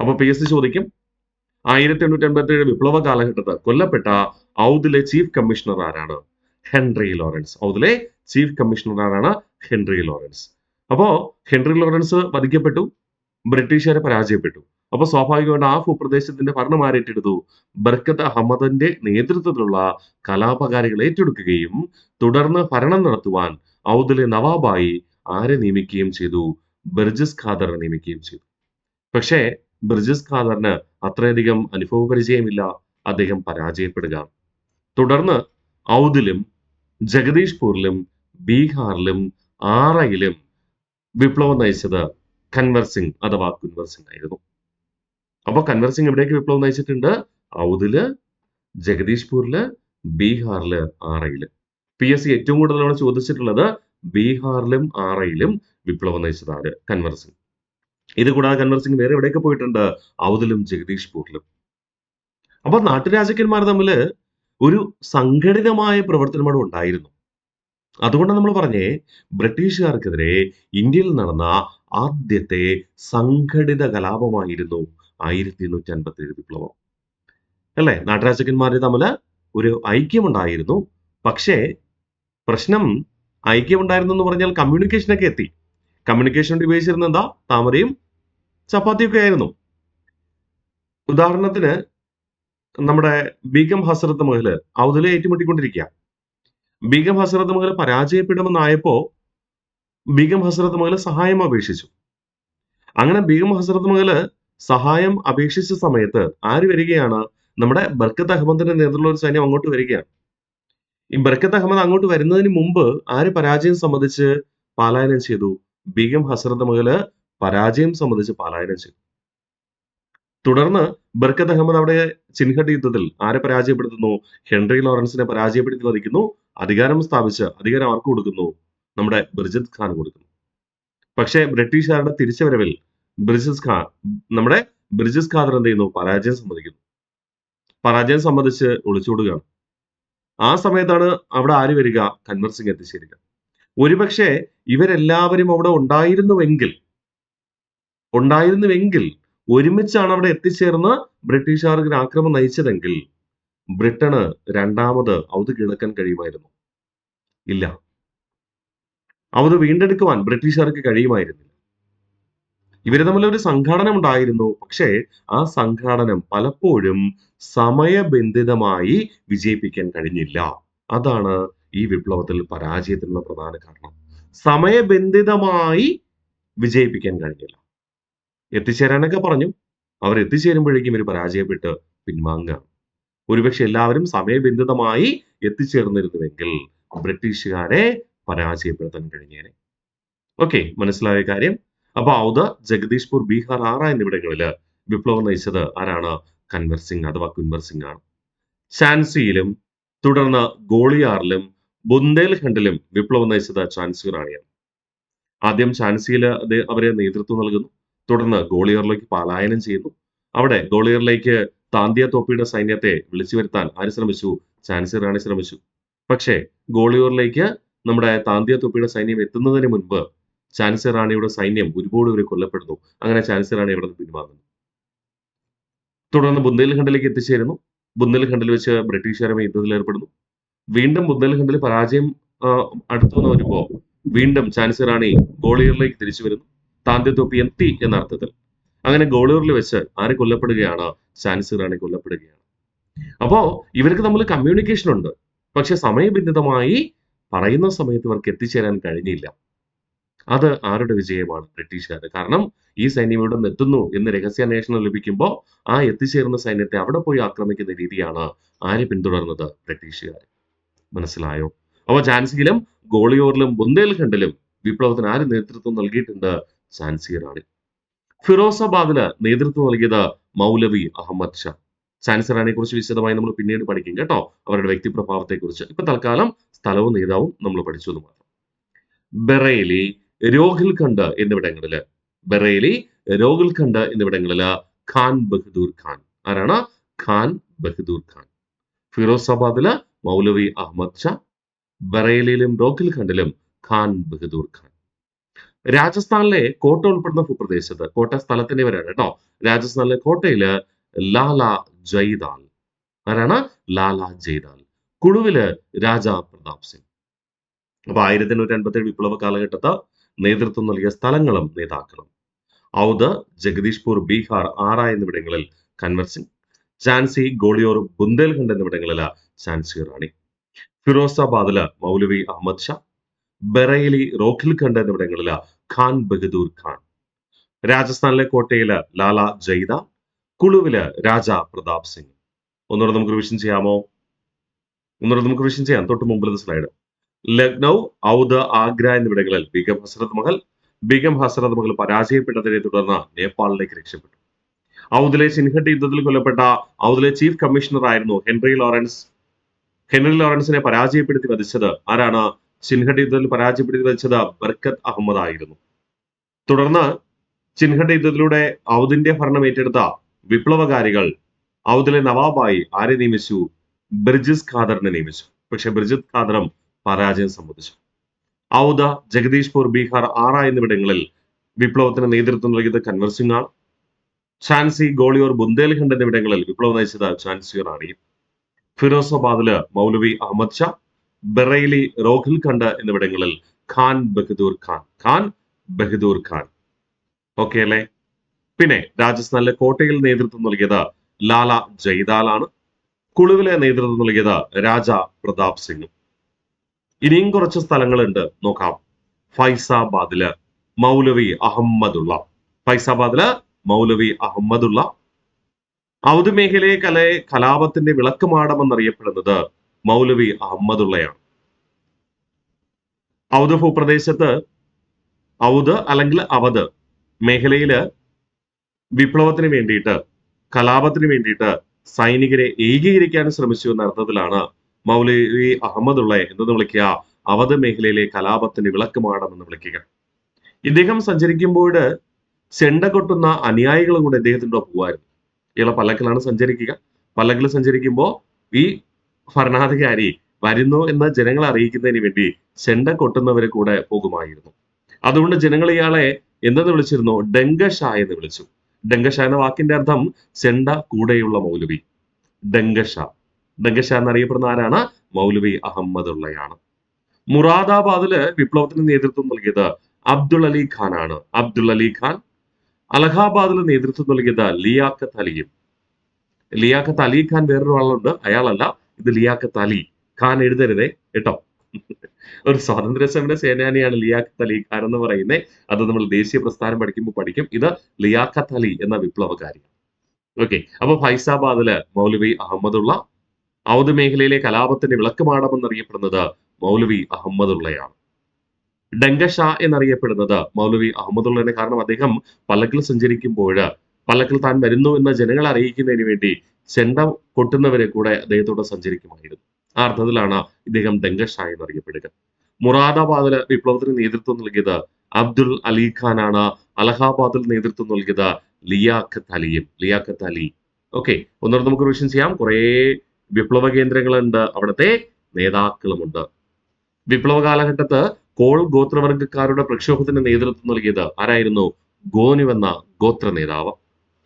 S1: അപ്പൊ PSC ചോദിക്കും, 1857 വിപ്ലവ കാലഘട്ടത്ത് കൊല്ലപ്പെട്ട ഔദിലെ ചീഫ് കമ്മീഷണർ ആരാണ്? Henry Lawrence. ഔദിലെ ചീഫ് കമ്മീഷണർ ആരാണ്? Henry Lawrence. അപ്പോ ഹെൻറി ലോറൻസ് വധിക്കപ്പെട്ടു, ബ്രിട്ടീഷുകാരെ പരാജയപ്പെട്ടു. അപ്പൊ സ്വാഭാവികമായിട്ട് ആ ഭൂപ്രദേശത്തിന്റെ ഭരണം ആരേറ്റെടുത്തു? ബർക്കത്ത് അഹമ്മദിന്റെ നേതൃത്വത്തിലുള്ള കലാപകാരികൾ ഏറ്റെടുക്കുകയും തുടർന്ന് ഭരണം നടത്തുവാൻ ഔദിലെ നവാബായി ആരെ നിയമിക്കുകയും ചെയ്തു? ബിർജിസ് ഖാദറിനെ നിയമിക്കുകയും ചെയ്തു. പക്ഷേ ബിർജിസ് ഖാദറിന് അത്രയധികം അനുഭവ പരിചയമില്ല. അദ്ദേഹം പരാജയപ്പെടുകയാണ്. തുടർന്ന് ഔദിലും ജഗദീഷ്പൂരിലും ബീഹാറിലും ആറയിലും വിപ്ലവം നയിച്ചത് കൻവർ സിംഗ് അഥവാ കുൻവർ സിംഗ് ആയിരുന്നു. അപ്പൊ കൻവർ സിംഗ് എവിടേക്ക് വിപ്ലവം നയിച്ചിട്ടുണ്ട്? ഔദില്, ജഗദീഷ്പൂരില്, ബീഹാറില്, ആറയില്. PSC ഏറ്റവും കൂടുതൽ തവണ ചോദിച്ചിട്ടുള്ളത് ബീഹാറിലും ആറയിലും വിപ്ലവം നയിച്ചത് ആര്? കൻവർ സിംഗ്. ഇത് കൂടാതെ കൻവർ സിംഗ് വേറെ എവിടെയൊക്കെ പോയിട്ടുണ്ട്? ഔദിലും ജഗദീഷ്പൂരിലും. അപ്പൊ നാട്ടുരാജാക്കന്മാർ തമ്മില് ഒരു സംഘടിതമായ പ്രവർത്തനമാണ് ഉണ്ടായിരുന്നു. അതുകൊണ്ട് നമ്മൾ പറഞ്ഞേ, ബ്രിട്ടീഷുകാർക്കെതിരെ ഇന്ത്യയിൽ നടന്ന ആദ്യത്തെ സംഘടിത കലാപമായിരുന്നു 1857 വിപ്ലവം. അല്ലെ? നാട്ടുരാജാക്കന്മാർ തമ്മിൽ ഒരു ഐക്യമുണ്ടായിരുന്നു. പക്ഷേ പ്രശ്നം, ഐക്യമുണ്ടായിരുന്നു എന്ന് പറഞ്ഞാൽ കമ്മ്യൂണിക്കേഷനൊക്കെ എത്തി. കമ്മ്യൂണിക്കേഷൻ വേണ്ടി ഉപയോഗിച്ചിരുന്നത് എന്താ? താമരയും ചപ്പാത്തിയൊക്കെ ആയിരുന്നു. ഉദാഹരണത്തിന് നമ്മുടെ ബീഗം ഹസ്രത്ത് മഹൽ ഔദിലെ ഏറ്റുമുട്ടിക്കൊണ്ടിരിക്കുക. ബീഗം ഹസ്രത്ത് മഹൽ പരാജയപ്പെടുമെന്നായപ്പോ ബീഗം ഹസ്രത്ത് മഹൽ സഹായം അപേക്ഷിച്ചു. അങ്ങനെ ബീഗം ഹസ്രത്ത് മഹൽ സഹായം അപേക്ഷിച്ച സമയത്ത് ആര് വരികയാണ്? നമ്മുടെ ബർക്കത്ത് അഹമ്മദിന്റെ നേതൃത്വമുള്ള ഒരു സൈന്യം അങ്ങോട്ട് വരികയാണ്. ഈ ബർക്കത്ത് അഹമ്മദ് അങ്ങോട്ട് വരുന്നതിന് മുമ്പ് ആര് പരാജയം സംബന്ധിച്ച് പലായനം ചെയ്തു? ബീഗം ഹസ്രത്ത് മഹൽ പരാജയം സംബന്ധിച്ച് പലായനം ചെയ്തു. തുടർന്ന് ബർക്കത്ത് അഹമ്മദ് അവിടെ ചിൻഹട്ട് യുദ്ധത്തിൽ ആരെ പരാജയപ്പെടുത്തുന്നു? ഹെൻറി ലോറൻസിനെ പരാജയപ്പെടുത്തി വധിക്കുന്നു. അധികാരം സ്ഥാപിച്ച് അധികാരം ആർക്ക് കൊടുക്കുന്നു? നമ്മുടെ ബിർജിസ് ഖാൻ കൊടുക്കുന്നു. പക്ഷേ ബ്രിട്ടീഷുകാരുടെ തിരിച്ചുവരവിൽ നമ്മുടെ ബിർജിസ് ഖാദർ എന്ത് ചെയ്യുന്നു? പരാജയം സമ്മതിക്കുന്നു. പരാജയം സംബന്ധിച്ച് ഒളിച്ചോടുകയാണ്. ആ സമയത്താണ് അവിടെ ആര് വരിക? കൻവർ സിംഗ് എത്തിച്ചേരുക. ഒരുപക്ഷെ ഇവരെല്ലാവരും അവിടെ ഉണ്ടായിരുന്നുവെങ്കിൽ ഒരുമിച്ചാണ് അവിടെ എത്തിച്ചേർന്ന് ബ്രിട്ടീഷുകാർക്ക് ആക്രമണം നയിച്ചതെങ്കിൽ ബ്രിട്ടന് രണ്ടാമത് ഔദ് കീഴടക്കാൻ കഴിയുമായിരുന്നു? ഇല്ല. ഔദ് വീണ്ടെടുക്കുവാൻ ബ്രിട്ടീഷുകാർക്ക് കഴിയുമായിരുന്നില്ല. ഇവര് തമ്മിലൊരു സംഘാടനം ഉണ്ടായിരുന്നു. പക്ഷേ ആ സംഘാടനം പലപ്പോഴും സമയബന്ധിതമായി വിജയിപ്പിക്കാൻ കഴിഞ്ഞില്ല. അതാണ് ഈ വിപ്ലവത്തിൽ പരാജയത്തിനുള്ള പ്രധാന കാരണം. സമയബന്ധിതമായി വിജയിപ്പിക്കാൻ കഴിഞ്ഞില്ല. എത്തിച്ചേരാനൊക്കെ പറഞ്ഞു, അവർ എത്തിച്ചേരുമ്പോഴേക്കും ഇവർ പരാജയപ്പെട്ട് പിൻവാങ്ങുകയാണ്. ഒരുപക്ഷെ എല്ലാവരും സമയബന്ധിതമായി എത്തിച്ചേർന്നിരുന്നുവെങ്കിൽ ബ്രിട്ടീഷുകാരെ പരാജയപ്പെടുത്താൻ കഴിഞ്ഞേനെ. ഓക്കെ, മനസ്സിലായ കാര്യം. അപ്പൊ ഔധ, ജഗദീഷ്പൂർ, ബീഹാർ, ആറ എന്നിവിടങ്ങളിൽ വിപ്ലവം നയിച്ചത് ആരാണ്? കൻവർ സിംഗ് അഥവാ കുൻവർ സിംഗ് ആണ്. ഝാൻസിയിലും തുടർന്ന് ഗോളിയാറിലും ബുന്ദേൽഖണ്ഡിലും വിപ്ലവം നയിച്ചത് ഝാൻസി റാണിയാണ്. ആദ്യം ഝാൻസിയിൽ അവരെ നേതൃത്വം നൽകുന്നു. തുടർന്ന് ഗോളിയാറിലേക്ക് പലായനം ചെയ്യുന്നു. അവിടെ ഗോളിയാറിലേക്ക് താന്തിയ തോപ്പിയുടെ സൈന്യത്തെ വിളിച്ചു വരുത്താൻ ആര് ശ്രമിച്ചു? ഝാൻസി റാണി ശ്രമിച്ചു. പക്ഷേ ഗോളിയോറിലേക്ക് നമ്മുടെ താന്തിയ തോപ്പിയുടെ സൈന്യം എത്തുന്നതിന് മുൻപ് ഝാൻസി റാണിയുടെ സൈന്യം ഒരുപാട് പേര് കൊല്ലപ്പെടുന്നു. അങ്ങനെ ഝാൻസി റാണി അവിടെ നിന്ന് പിൻവാങ്ങുന്നു. തുടർന്ന് ബുന്ദേൽഖണ്ഡിലേക്ക് എത്തിച്ചേരുന്നു. ബുന്ദേൽഖണ്ഡിൽ വെച്ച് ബ്രിട്ടീഷുകാരുമായി യുദ്ധത്തിൽ ഏർപ്പെടുന്നു. വീണ്ടും ബുന്ദേൽഖണ്ഡിൽ പരാജയം അടുത്തു വന്ന് വരുമ്പോൾ വീണ്ടും ഝാൻസി റാണി ഗോളിയോറിലേക്ക് തിരിച്ചു വരുന്നു. താന്തിയ തോപ്പി എത്തി എന്ന അർത്ഥത്തിൽ. അങ്ങനെ ഗോളിയോറിൽ വെച്ച് ആര് കൊല്ലപ്പെടുകയാണ്? ഝാൻസി റാണി കൊല്ലപ്പെടുകയാണ്. അപ്പോ ഇവർക്ക് തമ്മിൽ കമ്മ്യൂണിക്കേഷൻ ഉണ്ട്. പക്ഷെ സമയബന്ധിതമായി പറയുന്ന സമയത്ത് ഇവർക്ക് എത്തിച്ചേരാൻ കഴിഞ്ഞില്ല. അത് ആരുടെ വിജയമാണ്? ബ്രിട്ടീഷുകാരുടെ. കാരണം ഈ സൈന്യം ഇവിടെ എത്തുന്നു എന്ന് രഹസ്യാന്വേഷണം ലഭിക്കുമ്പോൾ ആ എത്തിച്ചേർന്ന സൈന്യത്തെ അവിടെ പോയി ആക്രമിക്കുന്ന രീതിയാണ് ആര് പിന്തുടർന്നത്? ബ്രിട്ടീഷുകാർ. മനസ്സിലായോ? അപ്പോൾ ഝാൻസിയിലും ഗോളിയോറിലും ബുന്ദേൽഖണ്ഡിലും വിപ്ലവത്തിന് ആര് നേതൃത്വം നൽകിയിട്ടുണ്ട്? ഝാൻസി റാണി. ഫിറോസാബാദില് നേതൃത്വം നൽകിയത് മൗലവി അഹമ്മദ് ഷാ. ഝാൻസി റാണിയെ കുറിച്ച് വിശദമായി നമ്മൾ പിന്നീട് പഠിക്കും കേട്ടോ, അവരുടെ വ്യക്തിപ്രഭാവത്തെ കുറിച്ച്. ഇപ്പൊ തൽക്കാലം സ്ഥലവും നേതാവും നമ്മൾ പഠിച്ചു എന്ന് മാത്രം. ബറേലി, രോഹിൽഖണ്ഡ് എന്നിവിടങ്ങളില് ഖാൻ ബഹദൂർ ഖാൻ. ആരാണ്? ഖാൻ ബഹദൂർ ഖാൻ. ഫിറോസാബാദില് മൗലവി അഹമ്മദ് ഷാ, ബറേലിയിലും രോഹിൽഖണ്ഡിലും ഖാൻ ബഹദൂർ ഖാൻ. രാജസ്ഥാനിലെ കോട്ട ഉൾപ്പെടുന്ന ഭൂപ്രദേശത്ത്, കോട്ട സ്ഥലത്തിന്റെ പേരാണ് കേട്ടോ, രാജസ്ഥാനിലെ കോട്ടയില് ലാലാ ജയ്ദാൽ. ആരാണ്? ലാലാ ജയ്ദാൽ. കുളുവില് രാജാ പ്രതാപ് സിംഗ്. അപ്പൊ 1857 വിപ്ലവ കാലഘട്ടത്ത് നേതൃത്വം നൽകിയ സ്ഥലങ്ങളും നേതാക്കളും: ഔധ്, ജഗദീഷ്പൂർ, ബീഹാർ, ആറ എന്നിവിടങ്ങളിൽ കൻവർ സിംഗ്. ഝാൻസി, ഗോളിയോർ, ബുന്ദേൽഖണ്ഡ് എന്നിവിടങ്ങളിൽ ഝാൻസി റാണി. ഫിറോസാബാദില് മൗലവി അഹമ്മദ് ഷാ. ബറേലി, രോഹിൽഖണ്ഡ് എന്നിവിടങ്ങളിൽ ഖാൻ ബഹദൂർ ഖാൻ. രാജസ്ഥാനിലെ കോട്ടയില് ലാലാ ജയ്ദ. കുളുവില് രാജാ പ്രതാപ് സിംഗ്. ഒന്നുകൂടെ നമുക്ക് റിവിഷൻ ചെയ്യാമോ? തൊട്ട് മുമ്പിലത്തെ സ്ലൈഡ്. ലക്നൗ, ഔധ്, ആഗ്ര എന്നിവിടങ്ങളിൽ ബീഗം ഹസ്രത് മഹൽ പരാജയപ്പെട്ടതിനെ തുടർന്ന് നേപ്പാളിലേക്ക് രക്ഷപ്പെട്ടു. ഔധിലെ ചിൻഹട്ടി യുദ്ധത്തിൽ കൊല്ലപ്പെട്ട ഔധിലെ ചീഫ് കമ്മീഷണർ ആയിരുന്നു ഹെൻറി ലോറൻസിനെ പരാജയപ്പെടുത്തി വധിച്ചത് ആരാണ്? ചിൻഹട്ടി യുദ്ധത്തിൽ പരാജയപ്പെടുത്തി വധിച്ചത് ബർക്കത്ത് അഹമ്മദ് ആയിരുന്നു. തുടർന്ന് ചിൻഹട്ടി യുദ്ധത്തിലൂടെ ഔധിന്റെ ഭരണം ഏറ്റെടുത്ത വിപ്ലവകാരികൾ ഔധിലെ നവാബായി ആരെ നിയമിച്ചു? ബ്രിജിസ് ഖാദറിനെ നിയമിച്ചു. പക്ഷെ ബ്രിജിത് ഖാദറും പരാജയം സംബന്ധിച്ചു. ഔധ, ജഗദീഷ്പൂർ, ബീഹാർ, ആറ എന്നിവിടങ്ങളിൽ വിപ്ലവത്തിന് നേതൃത്വം നൽകിയത് കൻവർ സിംഗ് ആണ്. ഝാൻസി, ഗോളിയോർ, ബുന്ദേൽഖണ്ഡ് എന്നിവിടങ്ങളിൽ വിപ്ലവം നയിച്ചത് ഝാൻസി റാണിയും. ഫിറോസാബാദില് മൗലവി അഹമ്മദ് ഷാ. ബറേലി, രോഹിൽഖണ്ഡ് എന്നിവിടങ്ങളിൽ ഖാൻ ബഹദൂർ ഖാൻ. ഓക്കെ അല്ലേ? പിന്നെ രാജസ്ഥാനിലെ കോട്ടയിൽ നേതൃത്വം നൽകിയത് ലാല ജയ്ദാൽ ആണ്. കുളുവിലെ നേതൃത്വം നൽകിയത് രാജാ പ്രതാപ് സിംഗും. ഇനിയും കുറച്ച് സ്ഥലങ്ങളുണ്ട്, നോക്കാം. ഫൈസാബാദില് മൗലവി അഹമ്മദുള്ള. ഔധ് മേഖലയെ കലാപത്തിന്റെ വിളക്കുമാടമെന്നറിയപ്പെടുന്നത് മൗലവി അഹമ്മദുള്ളയാണ്. ഔധ് ഭൂപ്രദേശത്ത് ഔധ് അല്ലെങ്കിൽ അവധ് മേഖലയില് വിപ്ലവത്തിന് വേണ്ടിയിട്ട്, കലാപത്തിന് വേണ്ടിയിട്ട് സൈനികരെ ഏകീകരിക്കാൻ ശ്രമിച്ചു എന്ന അർത്ഥത്തിലാണ് മൗലവി അഹമ്മദുള്ളയെ എന്തെന്ന് വിളിക്കുക? അവധ് മേഖലയിലെ കലാപത്തിന്റെ വിളക്കുമാടം എന്ന് വിളിക്കുക. ഇദ്ദേഹം സഞ്ചരിക്കുമ്പോൾ ചെണ്ട കൊട്ടുന്ന അനുയായികൾ കൂടെ ഇദ്ദേഹത്തിന്റെ പോവായിരുന്നു. ഇയാളെ പല്ലക്കിലാണ് സഞ്ചരിക്കുക. പല്ലക്കിൽ സഞ്ചരിക്കുമ്പോൾ ഈ ഭരണാധികാരി വരുന്നു എന്ന് ജനങ്ങളെ അറിയിക്കുന്നതിന് വേണ്ടി ചെണ്ട കൊട്ടുന്നവരെ കൂടെ പോകുമായിരുന്നു. അതുകൊണ്ട് ജനങ്ങൾ ഇയാളെ എന്തെന്ന് വിളിച്ചിരുന്നു? ഡങ്കഷാ എന്ന് വിളിച്ചു. ഡങ്കഷാ എന്ന വാക്കിന്റെ അർത്ഥം ചെണ്ട കൂടെയുള്ള മൗലവി. ഡങ്കഷാ എന്നറിയപ്പെടുന്ന ആരാണ്? മൗലവി അഹമ്മദുള്ളയാണ്. മുറാദാബാദില് വിപ്ലവത്തിന് നേതൃത്വം നൽകിയത് അബ്ദുൾ അലി ഖാൻ ആണ്. അലഹാബാദിൽ നേതൃത്വം നൽകിയത് ലിയാഖത്ത് അലിയും. ലിയാഖത്ത് അലി ഖാൻ വേറൊരു ആളുണ്ട്, അയാളല്ല, ഇത് ലിയാഖത്ത് അലി ഖാൻ എഴുതരുതേ കേട്ടോ. ഒരു സ്വാതന്ത്ര്യ സമര സേനാനിയാണ് ലിയാഖത്ത് അലി ഖാൻ എന്ന് പറയുന്നത്. അത് നമ്മൾ ദേശീയ പ്രസ്ഥാനം പഠിക്കുമ്പോൾ പഠിക്കും. ഇത് ലിയാഖത്ത് അലി എന്ന വിപ്ലവകാരി. ഓക്കെ, അപ്പൊ ഫൈസാബാദില് മൗലവി അഹമ്മദുള്ള, ഔദ് മേഖലയിലെ കലാപത്തിന്റെ വിളക്കുമാടമെന്നറിയപ്പെടുന്നത് മൗലവി അഹമ്മദുള്ളയാണ്. ഡങ്കഷാ എന്നറിയപ്പെടുന്നത് മൗലവി അഹമ്മദുള്ളയുടെ, കാരണം അദ്ദേഹം പല്ലക്കിൽ സഞ്ചരിക്കുമ്പോൾ പല്ലക്കിൽ താൻ വരുന്നു എന്ന് ജനങ്ങളെ അറിയിക്കുന്നതിന് വേണ്ടി ചെണ്ട കൊട്ടുന്നവരെ കൂടെ അദ്ദേഹത്തോടെ സഞ്ചരിക്കുമായിരുന്നു. ആ അർത്ഥത്തിലാണ് ഇദ്ദേഹം ഡങ്കഷാ എന്നറിയപ്പെടുക. മുറാദാബാദില് വിപ്ലവത്തിന് നേതൃത്വം നൽകിയത് അബ്ദുൽ അലി ഖാനാണ്. അലഹാബാദിൽ നേതൃത്വം നൽകിയത് ലിയാഖത്ത് അലി. ഓക്കെ, ഒന്നുകൂടെ നമുക്ക് റിവിഷൻ ചെയ്യാം. കുറെ വിപ്ലവ കേന്ദ്രങ്ങളുണ്ട്, അവിടുത്തെ നേതാക്കളുമുണ്ട്. വിപ്ലവ കാലഘട്ടത്ത് കോൾ ഗോത്രവർഗക്കാരുടെ പ്രക്ഷോഭത്തിന് നേതൃത്വം നൽകിയത് ആരായിരുന്നു? ഗോനു എന്ന ഗോത്ര നേതാവ്.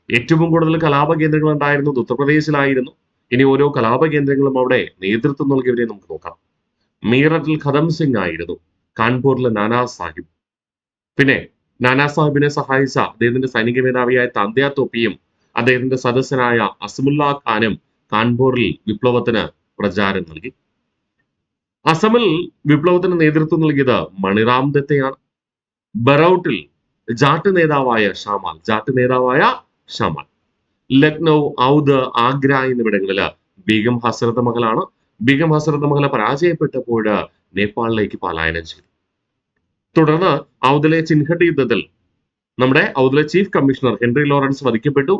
S1: ഏറ്റവും കൂടുതൽ കലാപ കേന്ദ്രങ്ങൾ ഉണ്ടായിരുന്നത് ഉത്തർപ്രദേശിലായിരുന്നു. ഇനി ഓരോ കലാപ കേന്ദ്രങ്ങളും അവിടെ നേതൃത്വം നൽകിയവരെ നമുക്ക് നോക്കാം. മീററ്റിൽ ഖദം സിംഗ് ആയിരുന്നു. കാൺപൂരിലെ നാനാ സാഹിബ്. പിന്നെ നാനാ സാഹിബിനെ സഹായിച്ച അദ്ദേഹത്തിന്റെ സൈനിക മേധാവിയായ താന്ത്യ തോപ്പിയും അദ്ദേഹത്തിന്റെ സദസ്യനായ അസമുല്ല ഖാനും കാൺപൂരിൽ വിപ്ലവത്തിന് പ്രചാരം നൽകി. അസമിൽ വിപ്ലവത്തിന് നേതൃത്വം നൽകിയത് മണിറാം ദത്തയാണ്. ബറൌട്ടിൽ ജാട്ട് നേതാവായ ഷാമാൽ. ലക്നൗ, ഔദ്, ആഗ്ര എന്നിവിടങ്ങളില് ബീഗം ഹസ്രത്ത് മഹലാണ്. ബീഗം ഹസ്രത്ത് മഹൽ പരാജയപ്പെട്ടപ്പോൾ നേപ്പാളിലേക്ക് പലായനം ചെയ്തു. തുടർന്ന് ഔദിലെ ചിൻഹട്ട് യുദ്ധത്തിൽ നമ്മുടെ ഔദിലെ ചീഫ് കമ്മീഷണർ ഹെൻറി ലോറൻസ് വധിക്കപ്പെട്ടു.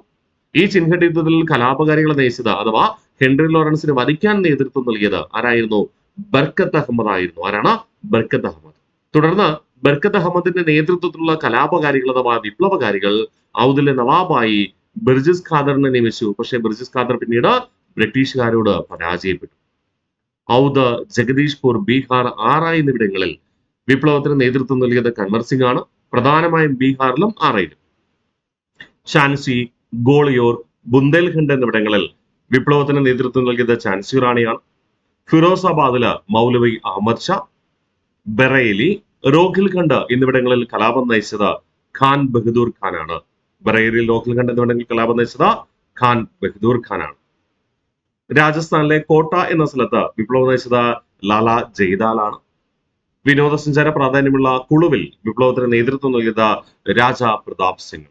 S1: ഈ ചിൻഹട്ട് യുദ്ധത്തിൽ കലാപകാരികളെ നയിച്ചത്, അഥവാ ഹെൻറി ലോറൻസിന് വധിക്കാൻ നേതൃത്വം നൽകിയത് ആരായിരുന്നു? ബർക്കത്ത് അഹമ്മദ് ആയിരുന്നു. ആരാണ്? ബർക്കത്ത് അഹമ്മദ്. തുടർന്ന് ബർക്കത്ത് അഹമ്മദിന്റെ നേതൃത്വത്തിലുള്ള കലാപകാരികൾ അഥവാ വിപ്ലവകാരികൾ ഔദിലെ നവാബായി ബിർജിസ് ഖാദറിനെ നിയമിച്ചു. പക്ഷേ ബിർജിസ് ഖാദർ പിന്നീട് ബ്രിട്ടീഷുകാരോട് പരാജയപ്പെട്ടു. ഔദ്, ജഗദീഷ്പൂർ, ബീഹാർ, ആറ എന്നിവിടങ്ങളിൽ വിപ്ലവത്തിന് നേതൃത്വം നൽകിയത് കൻവർ സിംഗ് ആണ്. പ്രധാനമായും ബീഹാറിലും ആറയിലും. ഝാൻസി, ഗോളിയോർ, ബുന്ദേൽഖണ്ഡ് എന്നിവിടങ്ങളിൽ വിപ്ലവത്തിന് നേതൃത്വം നൽകിയത് ഝാൻസി റാണിയാണ്. ഫിറോസാബാദില് മൗലവി അഹമ്മദ് ഷാ. ബറേലി, രോഹിൽഖണ്ഡ് എന്നിവിടങ്ങളിൽ കലാപം നയിച്ചത് ഖാൻ ബഹദൂർ ഖാനാണ്. ബറേലിയിൽ, രോഹിൽഖണ്ഡ് എന്നിവിടങ്ങളിൽ കലാപം നയിച്ചത് ഖാൻ ബഹദൂർ ഖാനാണ്. രാജസ്ഥാനിലെ കോട്ട എന്ന സ്ഥലത്ത് വിപ്ലവം നയിച്ചത് ലാല ജയ്ദാലാണ്. വിനോദസഞ്ചാര പ്രാധാന്യമുള്ള കുളുവിൽ വിപ്ലവത്തിന് നേതൃത്വം നൽകിയത് രാജാ പ്രതാപ് സിംഗ്.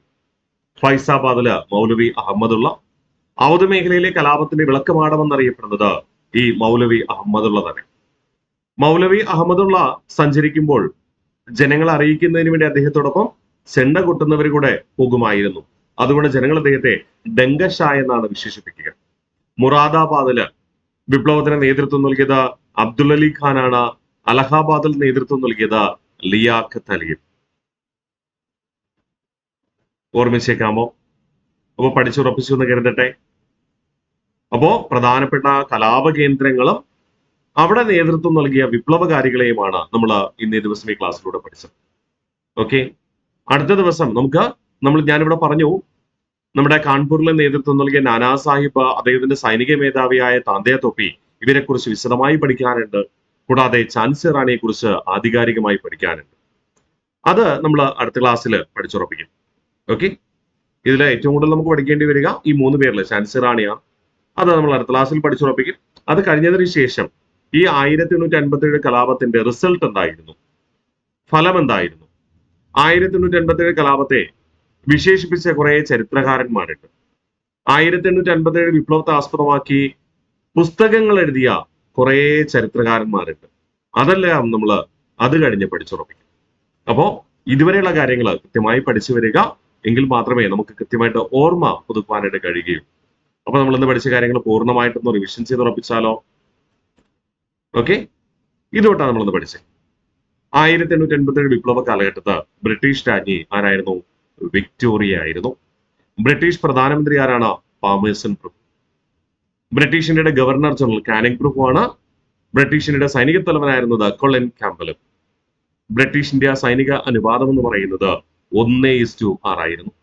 S1: ഫൈസാബാദില് മൗലവി അഹമ്മദുള്ള. ഔദ് മേഖലയിലെ കലാപത്തിന്റെ വിളക്കുമാടമെന്നറിയപ്പെടുന്നത് ഈ മൗലവി അഹമ്മദുള്ള തന്നെ. മൗലവി അഹമ്മദുള്ള സഞ്ചരിക്കുമ്പോൾ ജനങ്ങളെ അറിയിക്കുന്നതിന് വേണ്ടി അദ്ദേഹത്തോടൊപ്പം ചെണ്ട കൊട്ടുന്നവർ കൂടെ പോകുമായിരുന്നു. അതുകൊണ്ട് ജനങ്ങൾ അദ്ദേഹത്തെ ഡങ്കഷാ എന്നാണ് വിശേഷിപ്പിക്കുക. മുറാദാബാദില് വിപ്ലവത്തിന് നേതൃത്വം നൽകിയത് അബ്ദുൽ അലി ഖാനാണ്. അലഹാബാദിൽ നേതൃത്വം നൽകിയത് ലിയാഖത്ത് അലി. ഓർമ്മിച്ചേക്കാമോ? അപ്പൊ പഠിച്ചുറപ്പിച്ചു എന്ന് കരുതട്ടെ. അപ്പോ പ്രധാനപ്പെട്ട കലാപ കേന്ദ്രങ്ങളും അവിടെ നേതൃത്വം നൽകിയ വിപ്ലവകാരികളെയുമാണ് നമ്മൾ ഇന്നേ ദിവസം ഈ ക്ലാസ്സിലൂടെ പഠിച്ചത്. ഓക്കെ, അടുത്ത ദിവസം ഞാനിവിടെ പറഞ്ഞു, നമ്മുടെ കാൺപൂരിലെ നേതൃത്വം നൽകിയ നാനാ സാഹിബ്, അദ്ദേഹത്തിന്റെ സൈനിക മേധാവിയായ താന്ത്യ തോപ്പി, ഇവരെ കുറിച്ച് വിശദമായി പഠിക്കാനുണ്ട്. കൂടാതെ ഝാൻസി റാണിയെ കുറിച്ച് ആധികാരികമായി പഠിക്കാനുണ്ട്. അത് നമ്മൾ അടുത്ത ക്ലാസ്സിൽ പഠിച്ചുറപ്പിക്കും. ഓക്കെ, ഇതിൽ ഏറ്റവും കൂടുതൽ നമുക്ക് പഠിക്കേണ്ടി വരിക ഈ 3 പേരിൽ ഝാൻസി റാണിയാണ്. അത് നമ്മൾ അടുത്ത ക്ലാസ്സിൽ പഠിച്ചുറപ്പിക്കും. അത് കഴിഞ്ഞതിന് ശേഷം ഈ 1857 കലാപത്തിന്റെ റിസൾട്ട് എന്തായിരുന്നു, ഫലം എന്തായിരുന്നു, 1857 കലാപത്തെ വിശേഷിപ്പിച്ച കുറെ ചരിത്രകാരന്മാരുണ്ട്. 1857 വിപ്ലവത്തെ ആസ്പദമാക്കി പുസ്തകങ്ങൾ എഴുതിയ കുറെ ചരിത്രകാരന്മാരുണ്ട്. അതെല്ലാം നമ്മൾ അത് കഴിഞ്ഞ് പഠിച്ചുറപ്പിക്കും. അപ്പോ ഇതുവരെയുള്ള കാര്യങ്ങൾ കൃത്യമായി പഠിച്ചു വരിക, എങ്കിൽ മാത്രമേ നമുക്ക് കൃത്യമായിട്ട് ഓർമ്മ പുതുക്കാനായിട്ട് കഴിയുകയുള്ളൂ. അപ്പൊ നമ്മൾ ഇന്ന് പഠിച്ച കാര്യങ്ങൾ പൂർണ്ണമായിട്ടൊന്ന് റിവിഷൻ ചെയ്ത് ഉറപ്പിച്ചാലോ? ഓക്കെ, ഇതുകൊണ്ടാണ് നമ്മളിന്ന് പഠിച്ചത്. 1857 വിപ്ലവ കാലഘട്ടത്ത് ബ്രിട്ടീഷ് രാജ്ഞി ആരായിരുന്നു? വിക്ടോറിയ ആയിരുന്നു. ബ്രിട്ടീഷ് പ്രധാനമന്ത്രി ആരാണ്? പാമേഴ്സൺ പ്രഭു. ബ്രിട്ടീഷ് ഇന്ത്യയുടെ ഗവർണർ ജനറൽ കാനിംഗ് പ്രഭു ആണ്. ബ്രിട്ടീഷ് ഇന്ത്യയുടെ സൈനിക തലവനായിരുന്നത് കൊളിൻ ക്യാമ്പലും. ബ്രിട്ടീഷ് ഇന്ത്യ സൈനിക അനുപാതം എന്ന് പറയുന്നത് 1:6 ആയിരുന്നു.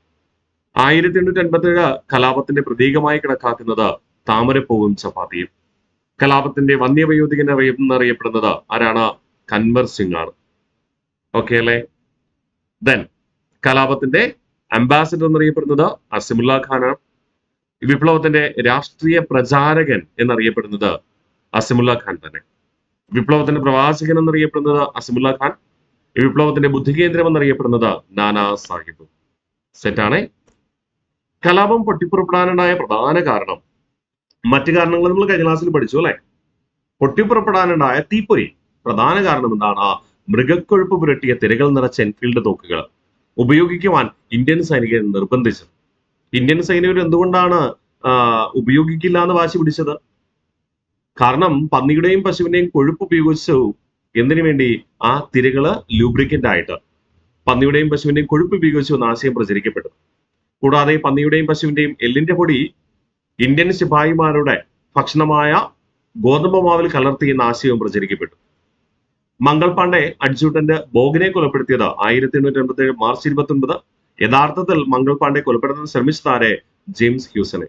S1: 1857 കലാപത്തിന്റെ പ്രതീകമായി കണക്കാക്കുന്നത് താമരപ്പൂവും ചപ്പാത്തിയും. കലാപത്തിന്റെ വന്യവയോധികൻ എന്നറിയപ്പെടുന്നത് ആരാണ്? കൻവർ സിംഗ് ആണ്. ഓക്കെ അല്ലേ? ദെൻ കലാപത്തിന്റെ അംബാസിഡർ എന്നറിയപ്പെടുന്നത് അസമുല്ല ഖാനാണ്. വിപ്ലവത്തിന്റെ രാഷ്ട്രീയ പ്രചാരകൻ എന്നറിയപ്പെടുന്നത് അസമുല്ല ഖാൻ തന്നെ. വിപ്ലവത്തിന്റെ പ്രവാചകൻ എന്നറിയപ്പെടുന്നത് അസിമുല്ല ഖാൻ. ഈ വിപ്ലവത്തിന്റെ ബുദ്ധികേന്ദ്രം എന്നറിയപ്പെടുന്നത് നാനാ സാഹിബ്. സെറ്റാണേ. കലാപം പൊട്ടിപ്പുറപ്പെടാനുണ്ടായ പ്രധാന കാരണം, മറ്റു കാരണങ്ങൾ നമ്മൾ കഴിഞ്ഞ ക്ലാസ്സിൽ പഠിച്ചു അല്ലെ. പൊട്ടിപ്പുറപ്പെടാനുണ്ടായ തീപ്പൊരി പ്രധാന കാരണം എന്താണ്? മൃഗക്കൊഴുപ്പ് പുരട്ടിയ തിരകൾ നിറച്ച എൻഫീൽഡ് തോക്കുകൾ ഉപയോഗിക്കുവാൻ ഇന്ത്യൻ സൈനികർ നിർബന്ധിച്ചത്. ഇന്ത്യൻ സൈനികർ എന്തുകൊണ്ടാണ് ഉപയോഗിക്കില്ല എന്ന് വാശി പിടിച്ചത്? കാരണം പന്നിയുടെയും പശുവിന്റെയും കൊഴുപ്പ് ഉപയോഗിച്ചു. എന്തിനു വേണ്ടി? ആ തിരകള് ലൂബ്രിക്കന്റ് ആയിട്ട് പന്നിയുടെയും പശുവിന്റെയും കൊഴുപ്പ് ഉപയോഗിച്ചു എന്ന ആശയം പ്രചരിക്കപ്പെട്ടു. കൂടാതെ പന്നിയുടെയും പശുവിന്റെയും എല്ലിന്റെ പൊടി ഇന്ത്യൻ ശിപായിമാരുടെ ഭക്ഷണമായ ഗോതമ്പ് മാവിൽ കലർത്തി എന്ന ആശയവും പ്രചരിക്കപ്പെട്ടു. മംഗൾ പാണ്ഡെ അഡ്ജൂട്ടന്റ് ബോഗിനെ കൊലപ്പെടുത്തിയത് 1887 മാർച്ച് 29. യഥാർത്ഥത്തിൽ മംഗൾ പാണ്ഡെ കൊലപ്പെടുത്താൻ ശ്രമിച്ചതാരെ ജെയിംസ് ഹ്യൂസനെ.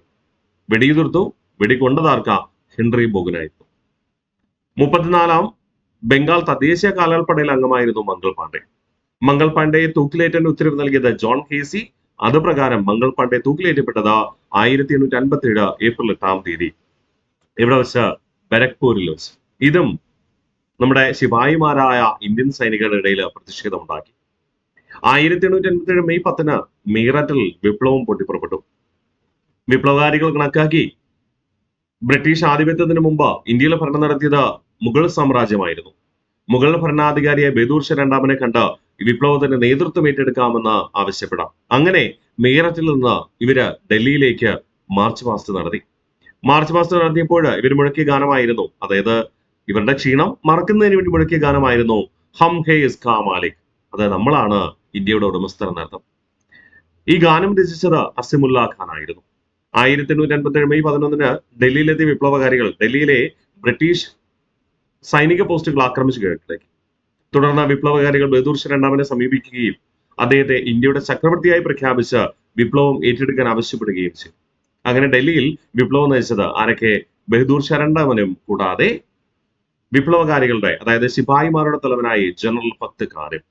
S1: വെടിയുതിർത്തു. വെടികൊണ്ടതാർക്ക? ഹെൻറി ബോഗനായിരുന്നു. 34ാം ബംഗാൾ തദ്ദേശീയ കാലാൾപ്പടയിൽ അംഗമായിരുന്നു മംഗൾ പാണ്ഡെ. മംഗൾ പാണ്ഡെയെ തൂക്കിലേറ്റാൻ ഉത്തരവ് നൽകിയത് ജോൺ ഹേസി. അത് പ്രകാരം മംഗൾ പാണ്ഡെ തൂക്കിലേറ്റപ്പെട്ടത് 1857 ഏപ്രിൽ 8 ഇവിടെ വെച്ച് ബരക്പൂരിൽ വെച്ച്. ഇതും നമ്മുടെ ശിപായിമാരായ ഇന്ത്യൻ സൈനികരുടെ ഇടയിൽ പ്രതിഷേധമുണ്ടാക്കി. 1887 മെയ് 10 മീററ്റിൽ വിപ്ലവം പൊട്ടിപ്പുറപ്പെട്ടു. വിപ്ലവകാരികൾ കണക്കാക്കി ബ്രിട്ടീഷ് ആധിപത്യത്തിന് മുമ്പ് ഇന്ത്യയിൽ ഭരണം നടത്തിയത് മുഗൾ സാമ്രാജ്യമായിരുന്നു. മുഗൾ ഭരണാധികാരിയെ ബേദൂർ ഷാ രണ്ടാമനെ കണ്ട് വിപ്ലവത്തിന് നേതൃത്വം ഏറ്റെടുക്കാമെന്ന് ആവശ്യപ്പെടാം. അങ്ങനെ മീററ്റിൽ നിന്ന് ഇവര് ഡൽഹിയിലേക്ക് മാർച്ച് പാസ്റ്റ് നടത്തി. മാർച്ച് പാസ്റ്റ് നടത്തിയപ്പോൾ ഇവർ മുഴക്കിയ ഗാനമായിരുന്നു, അതായത് ഇവരുടെ ക്ഷീണം മറക്കുന്നതിന് വേണ്ടി മുഴക്കിയ ഗാനമായിരുന്നു ഹം ഹേ ഇസ്കാ മാലിക്, അതായത് നമ്മളാണ് ഇന്ത്യയുടെ ഉടമസ്ഥർ എന്നർത്ഥം. ഈ ഗാനം രചിച്ചത് അസിമുല്ല ഖാൻ ആയിരുന്നു. 1857 മെയ് 11 ഡൽഹിയിലെത്തിയ വിപ്ലവകാരികൾ ഡൽഹിയിലെ ബ്രിട്ടീഷ് സൈനിക പോസ്റ്റുകൾ ആക്രമിച്ചു കീഴടക്കി. തുടർന്ന് വിപ്ലവകാരികൾ ബഹദൂർ ഷാ രണ്ടാമനെ സമീപിക്കുകയും അദ്ദേഹത്തെ ഇന്ത്യയുടെ ചക്രവർത്തിയായി പ്രഖ്യാപിച്ച് വിപ്ലവം ഏറ്റെടുക്കാൻ ആവശ്യപ്പെടുകയും ചെയ്തു. അങ്ങനെ ഡൽഹിയിൽ വിപ്ലവം നയിച്ചത് ആരൊക്കെ? ബഹദൂർ ഷാ രണ്ടാമനും കൂടാതെ വിപ്ലവകാരികളുടെ, അതായത് ശിപായിമാരുടെ തലവനായി ജനറൽ ഫത്ത് ഖാനും.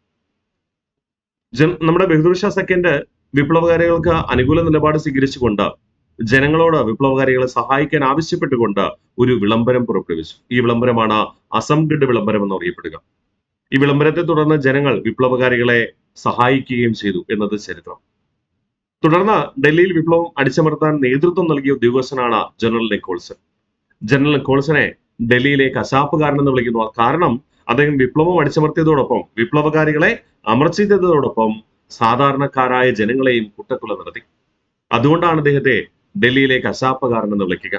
S1: നമ്മുടെ ബഹദൂർ ഷാ സെക്കൻഡ് വിപ്ലവകാരികൾക്ക് അനുകൂല നിലപാട് സ്വീകരിച്ചുകൊണ്ട് ജനങ്ങളോട് വിപ്ലവകാരികളെ സഹായിക്കാൻ ആവശ്യപ്പെട്ടുകൊണ്ട് ഒരു വിളംബരം പുറപ്പെടുവിച്ചു. ഈ വിളംബരമാണ് അസംഗഡ് വിളംബരം എന്നറിയപ്പെടുക. ഈ വിളംബരത്തെ തുടർന്ന് ജനങ്ങൾ വിപ്ലവകാരികളെ സഹായിക്കുകയും ചെയ്തു എന്നത് ചരിത്രം. തുടർന്ന് ഡൽഹിയിൽ വിപ്ലവം അടിച്ചമർത്താൻ നേതൃത്വം നൽകിയ ഉദ്യോഗസ്ഥനാണ് ജനറൽ നിക്കോൾസൺ. ജനറൽ നിക്കോൾസനെ ഡൽഹിയിലെ കശാപ്പുകാരൻ എന്ന് വിളിക്കുന്നു. കാരണം അദ്ദേഹം വിപ്ലവം അടിച്ചമർത്തിയതോടൊപ്പം വിപ്ലവകാരികളെ അമർച്ചതോടൊപ്പം സാധാരണക്കാരായ ജനങ്ങളെയും കൂട്ടക്കൊല നടത്തി. അതുകൊണ്ടാണ് അദ്ദേഹത്തെ ഡൽഹിയിലെ കശാപ്പുകാരൻ എന്ന് വിളിക്കുക.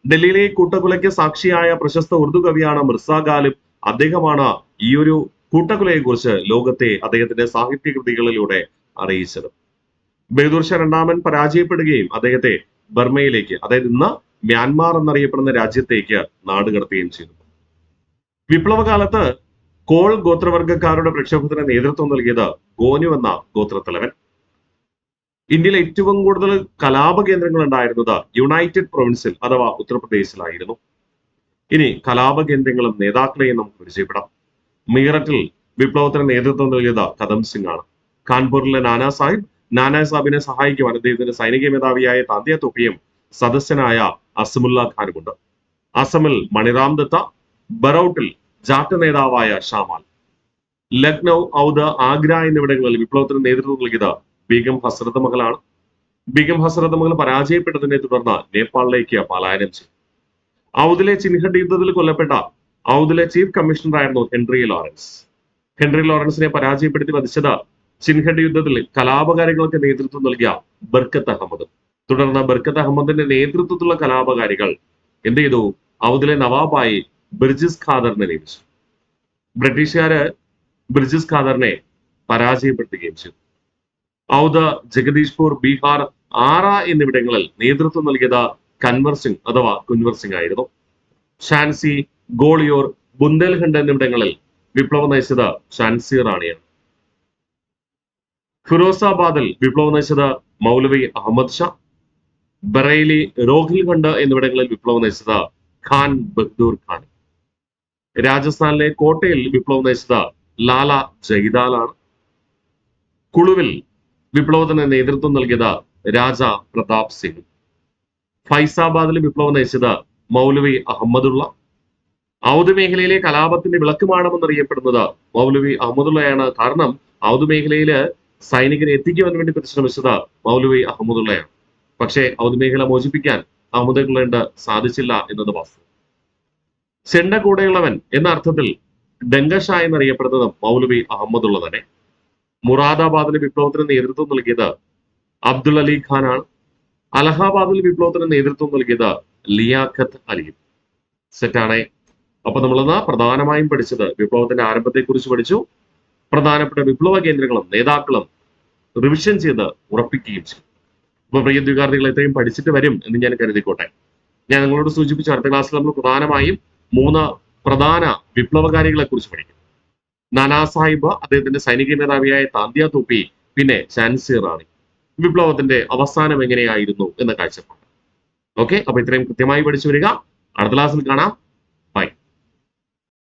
S1: ഡൽഹിയിലെ കൂട്ടക്കൊലയ്ക്ക് സാക്ഷിയായ പ്രശസ്ത ഉറുദു കവിയാണ് മിർസ ഗാലിബ്. അദ്ദേഹമാണ് ഈ ഒരു കൂട്ടക്കൊലയെ കുറിച്ച് ലോകത്തെ അദ്ദേഹത്തിന്റെ സാഹിത്യ കൃതികളിലൂടെ അറിയിച്ചത്. ബഹദൂർ ഷാ രണ്ടാമൻ പരാജയപ്പെടുകയും അദ്ദേഹത്തെ ബർമയിലേക്ക്, അതായത് ഇന്ന് മ്യാൻമാർ എന്നറിയപ്പെടുന്ന രാജ്യത്തേക്ക് നാടുകടത്തുകയും ചെയ്തു. വിപ്ലവകാലത്ത് കോൾ ഗോത്രവർഗക്കാരുടെ പ്രക്ഷോഭത്തിന് നേതൃത്വം നൽകിയത് ഗോനു എന്ന ഗോത്രത്തലവൻ. ഇന്ത്യയിൽ ഏറ്റവും കൂടുതൽ കലാപ കേന്ദ്രങ്ങൾ ഉണ്ടായിരുന്നത് യുണൈറ്റഡ് പ്രൊവിൻസിൽ അഥവാ ഉത്തർപ്രദേശിലായിരുന്നു. ഇനി കലാപ കേന്ദ്രങ്ങളും നേതാക്കളെയും നമുക്ക് പരിചയപ്പെടാം. മീററ്റിൽ വിപ്ലവത്തിന് നേതൃത്വം നൽകിയത് കദം സിംഗ് ആണ്. കാൺപൂരിലെ നാനാ സാഹിബിനെ സഹായിക്കുവാൻ അദ്ദേഹത്തിന്റെ സൈനിക മേധാവിയായ താന്തിയ തോപ്പിയും സദസ്യനായ അസമുല്ല ഖാനുമുണ്ട്. അസമിൽ മണിറാം ദത്ത, ബറൌട്ടിൽ ജാട്ട് നേതാവായ ഷാമാൽ, ലക്നൗ, ഔദ്, ആഗ്ര എന്നിവിടങ്ങളിൽ വിപ്ലവത്തിന് നേതൃത്വം നൽകിയത് ബീഗം ഹസ്രത്ത് മഹലാണ്. ബീഗം ഹസ്രത്ത് മഹൽ പരാജയപ്പെട്ടതിനെ തുടർന്ന് നേപ്പാളിലേക്ക് പലായനം ചെയ്തു. ഔദിലെ ചിൻഹഡ് യുദ്ധത്തിൽ കൊല്ലപ്പെട്ട ഔദിലെ ചീഫ് കമ്മീഷണർ ആയിരുന്നു ഹെൻറി ലോറൻസ്. ഹെൻറി ലോറൻസിനെ പരാജയപ്പെടുത്തി വധിച്ചത് ചിൻഹഡ് യുദ്ധത്തിൽ കലാപകാരികൾക്ക് നേതൃത്വം നൽകിയ ബർക്കത്ത് അഹമ്മദ്. തുടർന്ന് ബർക്കത്ത് അഹമ്മദിന്റെ നേതൃത്വത്തിലുള്ള കലാപകാരികൾ എന്ത് ചെയ്തു? ഔദിലെ നവാബായി ബ്രിജിസ് ഖാദറിനെ നിയമിച്ചു. ബ്രിട്ടീഷുകാര് ബ്രിജിസ് ഖാദറിനെ പരാജയപ്പെടുത്തുകയും ചെയ്തു. ഔദ്, ജഗദീഷ്പൂർ, ബീഹാർ, ആറ എന്നിവിടങ്ങളിൽ നേതൃത്വം നൽകിയത് കൻവർ സിംഗ് അഥവാ കുൻവർ സിംഗ് ആയിരുന്നു. ഷാൻസി, ഗോളിയോർ, ബുന്ദേൽഖണ്ഡ് എന്നിവിടങ്ങളിൽ വിപ്ലവം നയിച്ചത് ഷാൻസി റാണിയാണ്. ഫിറോസാബാദിൽ വിപ്ലവം നയിച്ചത് മൗലവി അഹമ്മദ് ഷാ. ബറേലി, രോഹിൽഖണ്ഡ് എന്നിവിടങ്ങളിൽ വിപ്ലവം നയിച്ചത് ഖാൻ ബഹദൂർ ഖാൻ. രാജസ്ഥാനിലെ കോട്ടയിൽ വിപ്ലവം നയിച്ചത് ലാല ജയ്ദാലാണ്. കുളുവിൽ വിപ്ലവത്തിന് നേതൃത്വം നൽകിയത് രാജ പ്രതാപ് സിംഗ്. ഫൈസാബാദിൽ വിപ്ലവം നയിച്ചത് മൗലവി അഹമ്മദുള്ള. ഔദ് മേഖലയിലെ കലാപത്തിന്റെ വിളക്കുമാണമെന്നറിയപ്പെടുന്നത് മൗലവി അഹമ്മദുള്ളയാണ്. കാരണം ഔദ് മേഖലയില് സൈനികരെ എത്തിക്കുവാൻ വേണ്ടി പരിശ്രമിച്ചത് മൗലവി അഹമ്മദുള്ളയാണ്. പക്ഷേ ഔദ് മേഖല മോചിപ്പിക്കാൻ അഹമ്മദുള്ളയുണ്ട് സാധിച്ചില്ല എന്നത് വാസ്തവം. ചെണ്ട കൂടെയുള്ളവൻ എന്ന അർത്ഥത്തിൽ ഡങ്കഷാ എന്നറിയപ്പെടുന്നത് മൗലവി അഹമ്മദുള്ള തന്നെ. മുറാദാബാദിലെ വിപ്ലവത്തിന് നേതൃത്വം നൽകിയത് അബ്ദുൾ അലി ഖാനാണ്. അലഹാബാദിൽ വിപ്ലവത്തിന് നേതൃത്വം നൽകിയത് ലിയാഖത്ത് അലിയും. സെറ്റാണേ. അപ്പൊ നമ്മളിന്ന് പ്രധാനമായും പഠിച്ചത് വിപ്ലവത്തിന്റെ ആരംഭത്തെക്കുറിച്ച് പഠിച്ചു. പ്രധാനപ്പെട്ട വിപ്ലവ കേന്ദ്രങ്ങളും നേതാക്കളും റിവിഷൻ ചെയ്ത് ഉറപ്പിക്കുകയും ചെയ്തു. അപ്പൊ പ്രിയ വിദ്യാർത്ഥികൾ ഇത്രയും പഠിച്ചിട്ട് വരും എന്ന് ഞാൻ കരുതിക്കോട്ടെ. ഞാൻ നിങ്ങളോട് സൂചിപ്പിച്ച അടുത്ത ക്ലാസ്സിൽ നമ്മൾ പ്രധാനമായും 3 പ്രധാന വിപ്ലവകാരികളെ കുറിച്ച് പഠിക്കും. നാനാ സാഹിബ്, അദ്ദേഹത്തിന്റെ സൈനിക മേധാവിയായ താന്തിയ തോപ്പി, പിന്നെ ഝാൻസി റാണി. വിപ്ലവത്തിന്റെ അവസാനം എങ്ങനെയായിരുന്നു എന്ന കാഴ്ചപ്പാട്. ഓക്കെ, അപ്പൊ ഇത്രയും കൃത്യമായി പഠിച്ചു വരിക. അടുത്ത ക്ലാസ്സിൽ കാണാം.